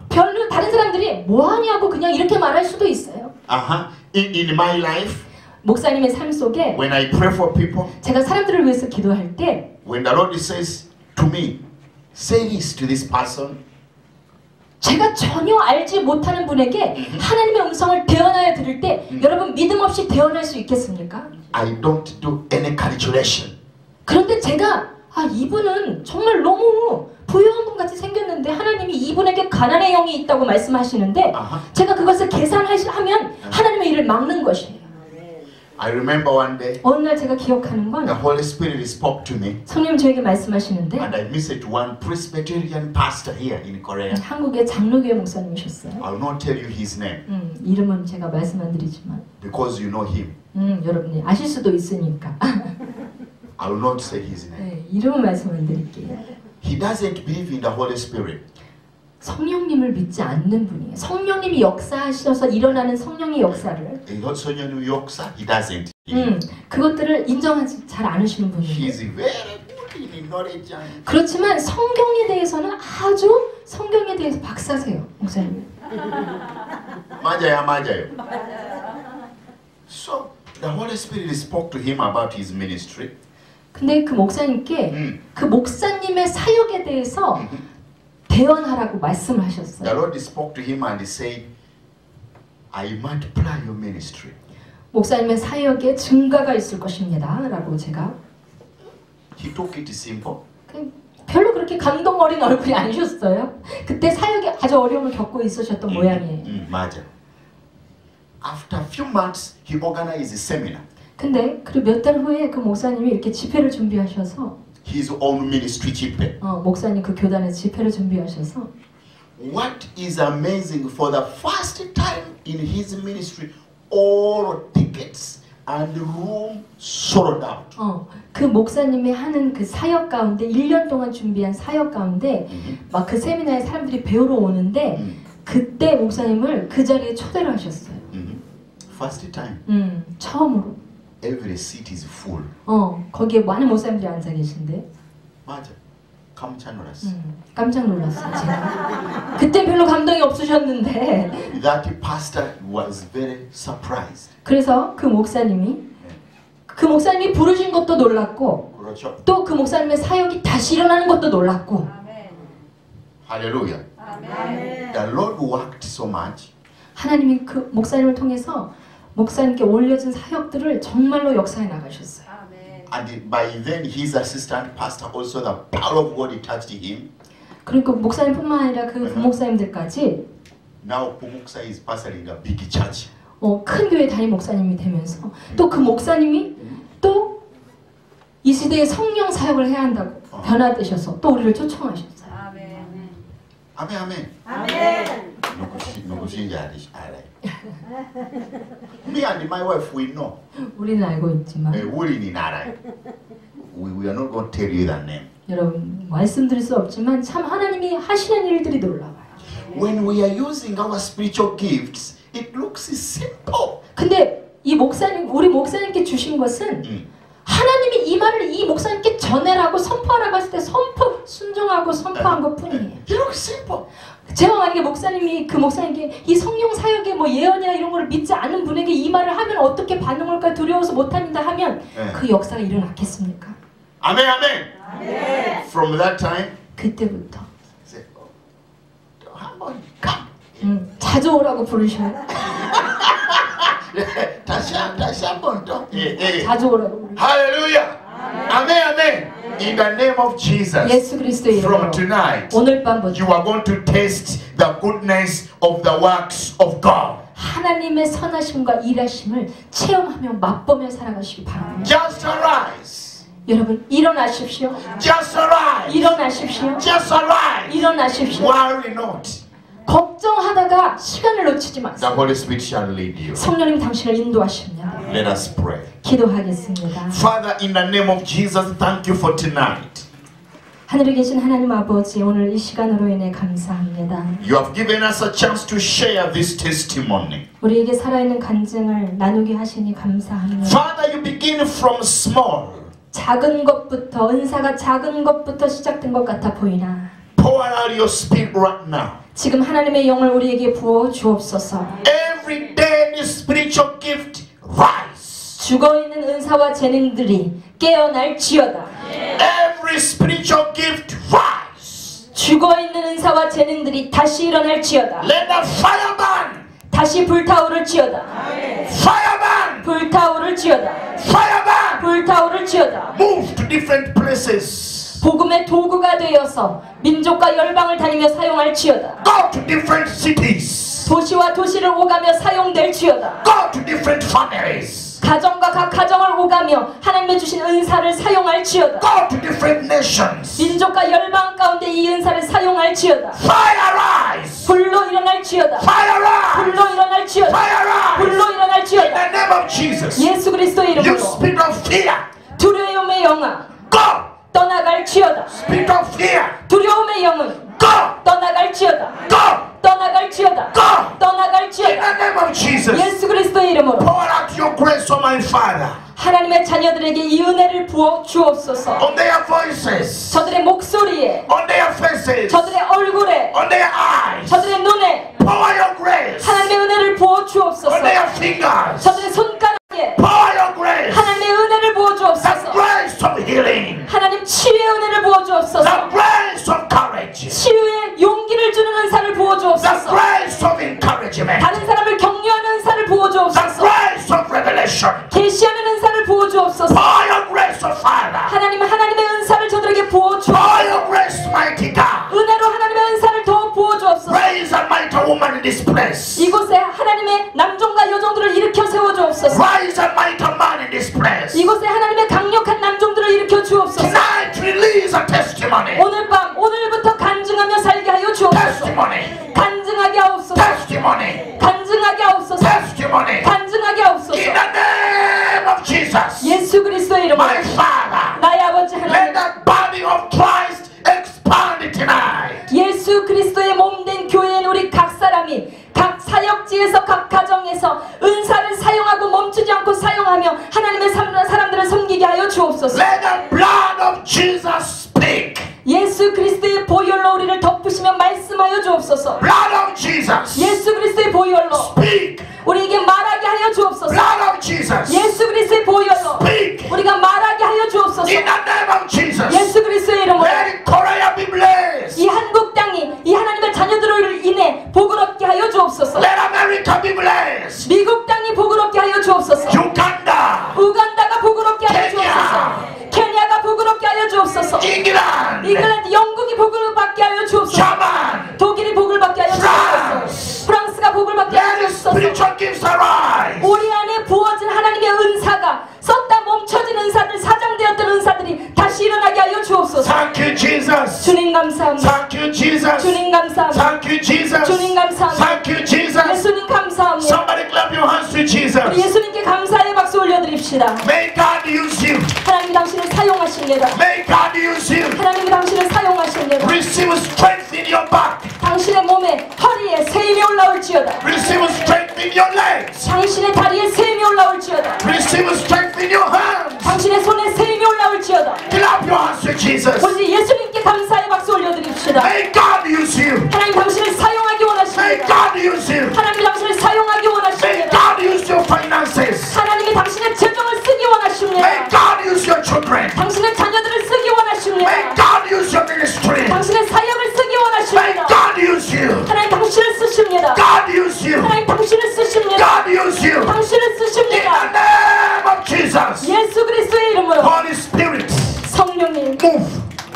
[SPEAKER 1] 별로 다른 사람들이 뭐 하냐고 그냥 이렇게 말할 수도 있어요.
[SPEAKER 2] In my life,
[SPEAKER 1] 목사님의 삶 속에
[SPEAKER 2] when I pray for people,
[SPEAKER 1] 제가 사람들을 위해서 기도할 때
[SPEAKER 2] when the Lord says to me, "Say this to this person,"
[SPEAKER 1] 제가 전혀 알지 못하는 분에게 하나님의 음성을 대언하여 들을 때 여러분 믿음 없이 대언할 수 있겠습니까?
[SPEAKER 2] I don't do any calculation.
[SPEAKER 1] 그런데 제가 이분은 정말 너무 부유한 분 같이 생겼는데 하나님이 이분에게 가난의 영이 있다고 말씀하시는데 제가 그것을 계산하면 하나님의 일을 막는 것이에요.
[SPEAKER 2] I remember one day,
[SPEAKER 1] 어느 날 제가 기억하는 건
[SPEAKER 2] the Holy Spirit spoke to me,
[SPEAKER 1] 성령 저에게 말씀하시는데
[SPEAKER 2] and I messaged one Presbyterian pastor here in Korea.
[SPEAKER 1] 한국의 장로교회 목사님이셨어요.
[SPEAKER 2] I will not tell you his name
[SPEAKER 1] 이름은 제가 말씀 안 드리지만
[SPEAKER 2] because you know him.
[SPEAKER 1] 여러분이 아실 수도 있으니까
[SPEAKER 2] I will not say his name.
[SPEAKER 1] 네, 이름은 말씀 안 드릴게요.
[SPEAKER 2] He doesn't believe in the Holy Spirit.
[SPEAKER 1] 성령님을 믿지 않는 분이에요. 성령님이 역사하셔서 일어나는 성령의 역사를
[SPEAKER 2] 성령의 역사, he doesn't.
[SPEAKER 1] 그것들을 인정하지 잘 않으시는 분이에요.
[SPEAKER 2] He's very good in knowledge.
[SPEAKER 1] 그렇지만 성경에 대해서는 아주 성경에 대해서 박사세요, 목사님.
[SPEAKER 2] 맞아요. So the Holy Spirit spoke to him about his ministry.
[SPEAKER 1] 근데 그 목사님께 그 목사님의 사역에 대해서 대언하라고 말씀을 하셨어요.
[SPEAKER 2] The Lord spoke to him and he said, "I multiply your ministry."
[SPEAKER 1] 목사님의 사역에 증가가 있을 것입니다. 라고 제가
[SPEAKER 2] He took it simple.
[SPEAKER 1] 별로 그렇게 감동 어린 얼굴이 아니셨어요. 그때 사역에 아주 어려움을 겪고 있으셨던 모양이에요.
[SPEAKER 2] 맞아. After a few months, he organized a seminar.
[SPEAKER 1] 근데 그리고 몇 달 후에 그 목사님이 이렇게 집회를 준비하셔서
[SPEAKER 2] His own ministry 집회.
[SPEAKER 1] 목사님 그 교단에서 집회를 준비하셔서
[SPEAKER 2] What is amazing, for the first time in his ministry, all tickets and room sold out.
[SPEAKER 1] 그 목사님이 하는 그 사역 가운데 1년 동안 준비한 사역 가운데 막 그 세미나에 사람들이 배우러 오는데 그때 목사님을 그 자리에 초대를 하셨어요.
[SPEAKER 2] First time.
[SPEAKER 1] 처음으로.
[SPEAKER 2] Every seat is full.
[SPEAKER 1] 거기에 많은 목사님들이 앉아 계신데.
[SPEAKER 2] 맞아. 깜짝 놀랐어.
[SPEAKER 1] 깜짝 놀랐어요. 제가. 그때 별로 감동이 없으셨는데.
[SPEAKER 2] That pastor was very surprised.
[SPEAKER 1] 그래서 그 목사님이 부르신 것도 놀랐고,
[SPEAKER 2] 그렇죠.
[SPEAKER 1] 또 그 목사님의 사역이 다시 일어나는 것도 놀랐고.
[SPEAKER 2] 할렐루야. The Lord worked so much.
[SPEAKER 1] 하나님이 그 목사님을 통해서 목사님께 올려진 사역들을 정말로 역사해 나가셨어요.
[SPEAKER 2] And by then his assistant pastor also the power of God touched him.
[SPEAKER 1] 그러니까 목사님뿐만 아니라 그 부목사님들까지
[SPEAKER 2] Now 부목사 is pastoring a big church.
[SPEAKER 1] 큰 교회 담임 목사님이 되면서 또 그 목사님이 또 이 시대에 성령 사역을 해야 한다고 변화되셔서 또 우리를 초청하셨어요.
[SPEAKER 2] 아멘, 아멘.
[SPEAKER 3] 아멘.
[SPEAKER 2] 누구신지 알아요. Me and my wife, we know.
[SPEAKER 1] 우리는 알고 있지만
[SPEAKER 2] 우리는 알아요. We are not going to tell you that name.
[SPEAKER 1] 여러분 말씀드릴 수 없지만 참 하나님이 하시는 일들이 놀라워요.
[SPEAKER 2] When we are using our spiritual gifts, it looks simple.
[SPEAKER 1] 근데 이 목사님, 우리 목사님께 주신 것은 하나님이 이 말을 이 목사님께 전해라고 선포하라고 했을 때 순종하고 선포한 것 뿐이에요.
[SPEAKER 2] It looks simple.
[SPEAKER 1] 제가 만약에 목사님이 그 목사님께 이 성령 사역의 뭐 예언이나 이런 걸 믿지 않은 분에게 이 말을 하면 어떻게 반응할까 두려워서 못합니다 하면 그 역사가 일어났겠습니까?
[SPEAKER 2] 아멘, 아멘. From that time,
[SPEAKER 1] 그때부터
[SPEAKER 2] say, 한번 come.
[SPEAKER 1] 자주 오라고 부르셔요.
[SPEAKER 2] 다시 한번 더.
[SPEAKER 1] 자주 오라고 부르셔요.
[SPEAKER 2] 할렐루야. 아멘, 아멘. In the name of Jesus.
[SPEAKER 1] 예수 그리스도의 이름으로
[SPEAKER 2] From tonight,
[SPEAKER 1] 오늘 밤부터
[SPEAKER 2] you are going to taste the goodness of the works of God.
[SPEAKER 1] 하나님의 선하심과 일하심을 체험하며 맛보며 살아가시기 바랍니다.
[SPEAKER 2] Just arise.
[SPEAKER 1] 여러분 일어나십시오.
[SPEAKER 2] Just arise.
[SPEAKER 1] 일어나십시오.
[SPEAKER 2] Just arise.
[SPEAKER 1] 일어나십시오.
[SPEAKER 2] Worry not.
[SPEAKER 1] 걱정하다가 시간을 놓치지 마세요.
[SPEAKER 2] The Holy Spirit shall lead you.
[SPEAKER 1] 성령님 당신을 인도하십니다.
[SPEAKER 2] Let us pray.
[SPEAKER 1] 기도하겠습니다.
[SPEAKER 2] Father, in the name of Jesus, thank you for tonight.
[SPEAKER 1] 하늘에 계신 하나님 아버지, 오늘 이 시간으로 인해 감사합니다.
[SPEAKER 2] You have given us a chance to share this testimony.
[SPEAKER 1] 우리에게 살아있는 간증을 나누게 하시니 감사합니다.
[SPEAKER 2] Father, you begin from small.
[SPEAKER 1] 작은 것부터, 은사가 작은 것부터 시작된 것 같아 보이나
[SPEAKER 2] Pour out your spirit right now.
[SPEAKER 1] 지금 하나님의 영을 우리에게 부어 주옵소서.
[SPEAKER 2] Every day this spiritual gift rise.
[SPEAKER 1] 죽어있는 은사와 재능들이 깨어날지어다.
[SPEAKER 2] Every spiritual gift rise.
[SPEAKER 1] 죽어있는 은사와 재능들이 다시 일어날지어다.
[SPEAKER 2] Let the fire burn.
[SPEAKER 1] 다시 불타오를지어다.
[SPEAKER 2] Fire burn.
[SPEAKER 1] 불타오를지어다.
[SPEAKER 2] Fire burn.
[SPEAKER 1] 불타오를지어다.
[SPEAKER 2] Move to different places.
[SPEAKER 1] 복음의 도구가 되어서 민족과 열방을 다니며 사용할지어다.
[SPEAKER 2] Go to different cities.
[SPEAKER 1] 도시와 도시를 오가며 사용될지어다.
[SPEAKER 2] Go to different families.
[SPEAKER 1] 가정과 각 가정을 오가며 하나님의 주신 은사를 사용할지어다.
[SPEAKER 2] Go to different nations.
[SPEAKER 1] 민족과 열방 가운데 이 은사를 사용할지어다.
[SPEAKER 2] Fire rise.
[SPEAKER 1] 불로 일어날지어다.
[SPEAKER 2] Fire rise.
[SPEAKER 1] 불로 일어날지어다.
[SPEAKER 2] Fire rise.
[SPEAKER 1] 불로
[SPEAKER 2] In
[SPEAKER 1] 일어날지어다.
[SPEAKER 2] the name of Jesus.
[SPEAKER 1] 예수 그리스도의
[SPEAKER 2] You
[SPEAKER 1] 이름으로
[SPEAKER 2] spirit of fear.
[SPEAKER 1] 두려움의 영아
[SPEAKER 2] Go.
[SPEAKER 1] 떠나갈지어다.
[SPEAKER 2] Spirit of fear.
[SPEAKER 1] 두려움의 영은
[SPEAKER 2] Go.
[SPEAKER 1] 떠나갈지어다.
[SPEAKER 2] Go.
[SPEAKER 1] 떠나갈지어다.
[SPEAKER 2] Go. In
[SPEAKER 1] 떠나갈지어다.
[SPEAKER 2] the name of Jesus.
[SPEAKER 1] 예수 그리스도의 이름으로
[SPEAKER 2] Pour out your grace on my Father.
[SPEAKER 1] 하나님의 자녀들에게 이 은혜를 부어 주옵소서.
[SPEAKER 2] On their voices.
[SPEAKER 1] 저들의 목소리에,
[SPEAKER 2] On their faces.
[SPEAKER 1] 저들의 얼굴에,
[SPEAKER 2] On their eyes.
[SPEAKER 1] 저들의 눈에
[SPEAKER 2] Pour your grace.
[SPEAKER 1] 하나님의 은혜를 부어 주옵소서.
[SPEAKER 2] On their fingers.
[SPEAKER 1] 저들의 손가락에
[SPEAKER 2] Pour your grace.
[SPEAKER 1] 하나님의 은혜를 부어
[SPEAKER 2] The
[SPEAKER 1] 주옵소서.
[SPEAKER 2] grace of healing.
[SPEAKER 1] 하나님 치유의 은혜를 부어
[SPEAKER 2] The
[SPEAKER 1] 주옵소서.
[SPEAKER 2] grace of courage.
[SPEAKER 1] 치유의 용기를 주는 은사를 부어
[SPEAKER 2] The
[SPEAKER 1] 주옵소서.
[SPEAKER 2] grace of encouragement.
[SPEAKER 1] 다른 사람을 격려하는 은사를 부어
[SPEAKER 2] The
[SPEAKER 1] 주옵소서.
[SPEAKER 2] grace of revelation.
[SPEAKER 1] 계시하는 은사를 부어 주옵소서.
[SPEAKER 2] Pour your grace, O Father.
[SPEAKER 1] 하나님 하나님의 은사를 저들에게 부어
[SPEAKER 2] Pour
[SPEAKER 1] 주옵소서.
[SPEAKER 2] your grace, mighty God.
[SPEAKER 1] 은혜로 하나님의 은사를 더 부어 주옵소서.
[SPEAKER 2] Raise a mighty woman in this place.
[SPEAKER 1] 이곳에 하나님의 남종과 여종들을 일으켜 세워 주옵소서.
[SPEAKER 2] Rise a mighty man in this place.
[SPEAKER 1] 이곳에 하나님의 강력한 남종들을 일으켜 주옵소서.
[SPEAKER 2] Tonight release a testimony.
[SPEAKER 1] 오늘 밤 오늘부터 간증하며 살게 하여 주옵소서.
[SPEAKER 2] Testimony.
[SPEAKER 1] 간증하게 하옵소서.
[SPEAKER 2] Testimony.
[SPEAKER 1] 간증하게 하옵소서.
[SPEAKER 2] Testimony.
[SPEAKER 1] 간증하게 하옵소서.
[SPEAKER 2] In the name of Jesus.
[SPEAKER 1] 예수 그리스도의 이름으로
[SPEAKER 2] My Father.
[SPEAKER 1] 나의 아버지
[SPEAKER 2] Let
[SPEAKER 1] 하나님,
[SPEAKER 2] the body of Christ expand tonight.
[SPEAKER 1] 예수 그리스도의 몸된 교회인 우리 각 사람이 각 사역지에서 각 가정에서 은사를 사용하고 멈추지 않고 사용하며 하나님의 사람들을 섬기게 하여 주옵소서.
[SPEAKER 2] Let the blood of Jesus speak.
[SPEAKER 1] 예수 그리스도의 보혈로 우리를 덮으시며 말씀하여 주옵소서.
[SPEAKER 2] Blood of Jesus.
[SPEAKER 1] 예수 그리스도의 보혈로
[SPEAKER 2] Speak.
[SPEAKER 1] 우리에게 말하게 하여 주옵소서.
[SPEAKER 2] Blood of Jesus.
[SPEAKER 1] 예수 그리스도의 보혈로
[SPEAKER 2] Speak.
[SPEAKER 1] 우리가 말하게 하여 주옵소서.
[SPEAKER 2] In the name of Jesus.
[SPEAKER 1] 예수 그리스도의 이름으로
[SPEAKER 2] Let Korea be blessed.
[SPEAKER 1] 이 한국 땅이 이 하나님의 자녀들을 인해 복을 얻게 하여 주옵소서.
[SPEAKER 2] Let America be blessed.
[SPEAKER 1] 미국 땅이 복을 얻게 하여 주옵소서.
[SPEAKER 2] Uganda.
[SPEAKER 1] 우간다가 복을 얻게 하여
[SPEAKER 2] 케냐.
[SPEAKER 1] 주옵소서. 케냐가 복을 얻게 하여 주옵소서.
[SPEAKER 2] England.
[SPEAKER 1] 잉글랜드 영국이 복을 받게 하여 주옵소서.
[SPEAKER 2] German.
[SPEAKER 1] 독일이 복을 받게 하여
[SPEAKER 2] France.
[SPEAKER 1] 주옵소서. 프랑스가 복을 받게
[SPEAKER 2] Let
[SPEAKER 1] 하여
[SPEAKER 2] the
[SPEAKER 1] 주옵소서.
[SPEAKER 2] spiritual gifts arise.
[SPEAKER 1] 우리 안에 부어진 하나님의 은사가 썼다 멈춰진 은사들, 사장되었던 은사들이
[SPEAKER 2] Jesus.
[SPEAKER 1] 예수님께 감사의 박수 올려드립시다.
[SPEAKER 2] May God use you.
[SPEAKER 1] 하나님이 당신을 사용하십니다.
[SPEAKER 2] May God use you.
[SPEAKER 1] 하나님이 당신을 사용하십니다.
[SPEAKER 2] Receive strength in your back.
[SPEAKER 1] 당신의 몸에 허리에 세임이 올라올지어다.
[SPEAKER 2] Receive strength in your legs.
[SPEAKER 1] 당신의 다리에 세임이 올라올지어다.
[SPEAKER 2] Receive strength in your hands.
[SPEAKER 1] 당신의 손에 세임이 올라올지어다.
[SPEAKER 2] Clap your hands to Jesus.
[SPEAKER 1] 우리 예수님께 감사의 박수 올려드립시다.
[SPEAKER 2] May God use you.
[SPEAKER 1] 하나님 당신을 사용하기
[SPEAKER 2] May
[SPEAKER 1] 원하십니다.
[SPEAKER 2] God use you.
[SPEAKER 1] 하나님 당신을 사용하기
[SPEAKER 2] May
[SPEAKER 1] 원하십니다.
[SPEAKER 2] God use your finances.
[SPEAKER 1] 하나님이 당신의 재정을 쓰기
[SPEAKER 2] May
[SPEAKER 1] 원하십니다.
[SPEAKER 2] God use your children.
[SPEAKER 1] 당신의 자녀들을 쓰기
[SPEAKER 2] May
[SPEAKER 1] 원하십니다.
[SPEAKER 2] God use your ministry.
[SPEAKER 1] 당신의 사역을 쓰기
[SPEAKER 2] May
[SPEAKER 1] 원하십니다.
[SPEAKER 2] God use you.
[SPEAKER 1] 하나님 당신을 쓰십니다.
[SPEAKER 2] God use you.
[SPEAKER 1] 하나님 당신을 쓰십니다.
[SPEAKER 2] God use you.
[SPEAKER 1] 당신을
[SPEAKER 2] In the
[SPEAKER 1] 쓰십니다.
[SPEAKER 2] name of Jesus.
[SPEAKER 1] 예수 그리스도의 이름으로
[SPEAKER 2] Holy Spirit,
[SPEAKER 1] 성령님
[SPEAKER 2] move,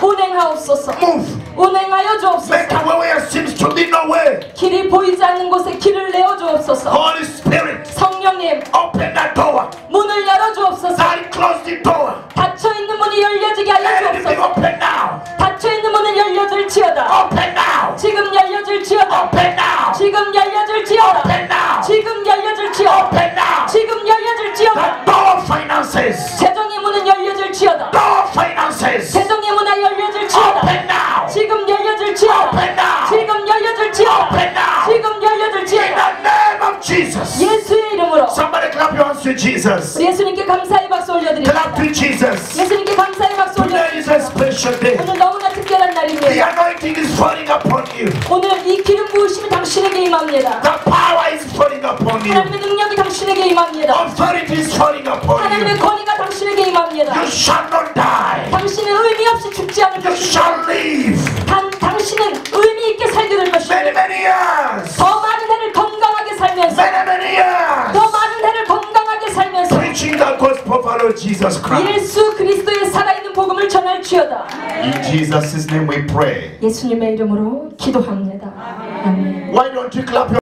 [SPEAKER 1] 운행하옵소서.
[SPEAKER 2] move.
[SPEAKER 1] 운행하여
[SPEAKER 2] Make
[SPEAKER 1] 주옵소서.
[SPEAKER 2] a way where there seems to be no way.
[SPEAKER 1] 길이 보이지 않는 곳에 길을 내어 주옵소서.
[SPEAKER 2] Holy Spirit,
[SPEAKER 1] 성령님
[SPEAKER 2] open that door.
[SPEAKER 1] 문을 열어 주옵소서.
[SPEAKER 2] God, close the door.
[SPEAKER 1] 닫혀 있는 문이 열려지게 하여
[SPEAKER 2] Let it be
[SPEAKER 1] 주옵소서.
[SPEAKER 2] open now.
[SPEAKER 1] 닫혀 있는 문은 열려질지어다.
[SPEAKER 2] Open now.
[SPEAKER 1] 지금 열려질지어다.
[SPEAKER 2] Open now.
[SPEAKER 1] 지금 열려질지어다.
[SPEAKER 2] Open now.
[SPEAKER 1] 지금 열려질지어다.
[SPEAKER 2] Open now.
[SPEAKER 1] 지금 열려질지어다.
[SPEAKER 2] The door of finances.
[SPEAKER 1] 재정의 문은 열려질지어다.
[SPEAKER 2] Door of finances.
[SPEAKER 1] 재정의 문은 열려질지어다.
[SPEAKER 2] Open now.
[SPEAKER 1] 지금 열려질지어다.
[SPEAKER 2] Open now.
[SPEAKER 1] 지금 열려질지어다.
[SPEAKER 2] Open now.
[SPEAKER 1] 지금
[SPEAKER 2] In
[SPEAKER 1] 열려질지어다.
[SPEAKER 2] the name of Jesus.
[SPEAKER 1] 예수의 이름으로
[SPEAKER 2] Somebody clap your hands to Jesus.
[SPEAKER 1] 우리 예수님께 감사의 박수
[SPEAKER 2] Clap
[SPEAKER 1] 올려드립니다.
[SPEAKER 2] to Jesus.
[SPEAKER 1] 예수님께 감사의 박수
[SPEAKER 2] Today is a
[SPEAKER 1] 올려드립니다.
[SPEAKER 2] special day.
[SPEAKER 1] 오늘 너무나 특별한
[SPEAKER 2] The
[SPEAKER 1] 날입니다.
[SPEAKER 2] anointing is falling upon you.
[SPEAKER 1] 오늘 이 기름 부으심이 당신에게 임합니다.
[SPEAKER 2] The power is falling upon you.
[SPEAKER 1] 하나님의 능력이 당신에게 임합니다.
[SPEAKER 2] Authority is falling upon
[SPEAKER 1] 하나님의
[SPEAKER 2] you.
[SPEAKER 1] 권위가 당신에게 임합니다.
[SPEAKER 2] You shall not die.
[SPEAKER 1] 당신은 의미 없이 죽지 않을
[SPEAKER 2] You
[SPEAKER 1] 것입니다.
[SPEAKER 2] shall live
[SPEAKER 1] 당신은 의미 있게 살게 될 것입니다.
[SPEAKER 2] many, many years.
[SPEAKER 1] 더 많은 해를 건강하게 살면서
[SPEAKER 2] Many, many years.
[SPEAKER 1] 더 많은 해를 건강하게 살면서
[SPEAKER 2] Preaching the gospel of our Lord Jesus Christ.
[SPEAKER 1] 예수 그리스도의 살아있는 복음을 전할지어다.
[SPEAKER 2] In Jesus' name we pray.
[SPEAKER 1] 예수님의 이름으로 기도합니다. 아멘.
[SPEAKER 2] Why don't you clap your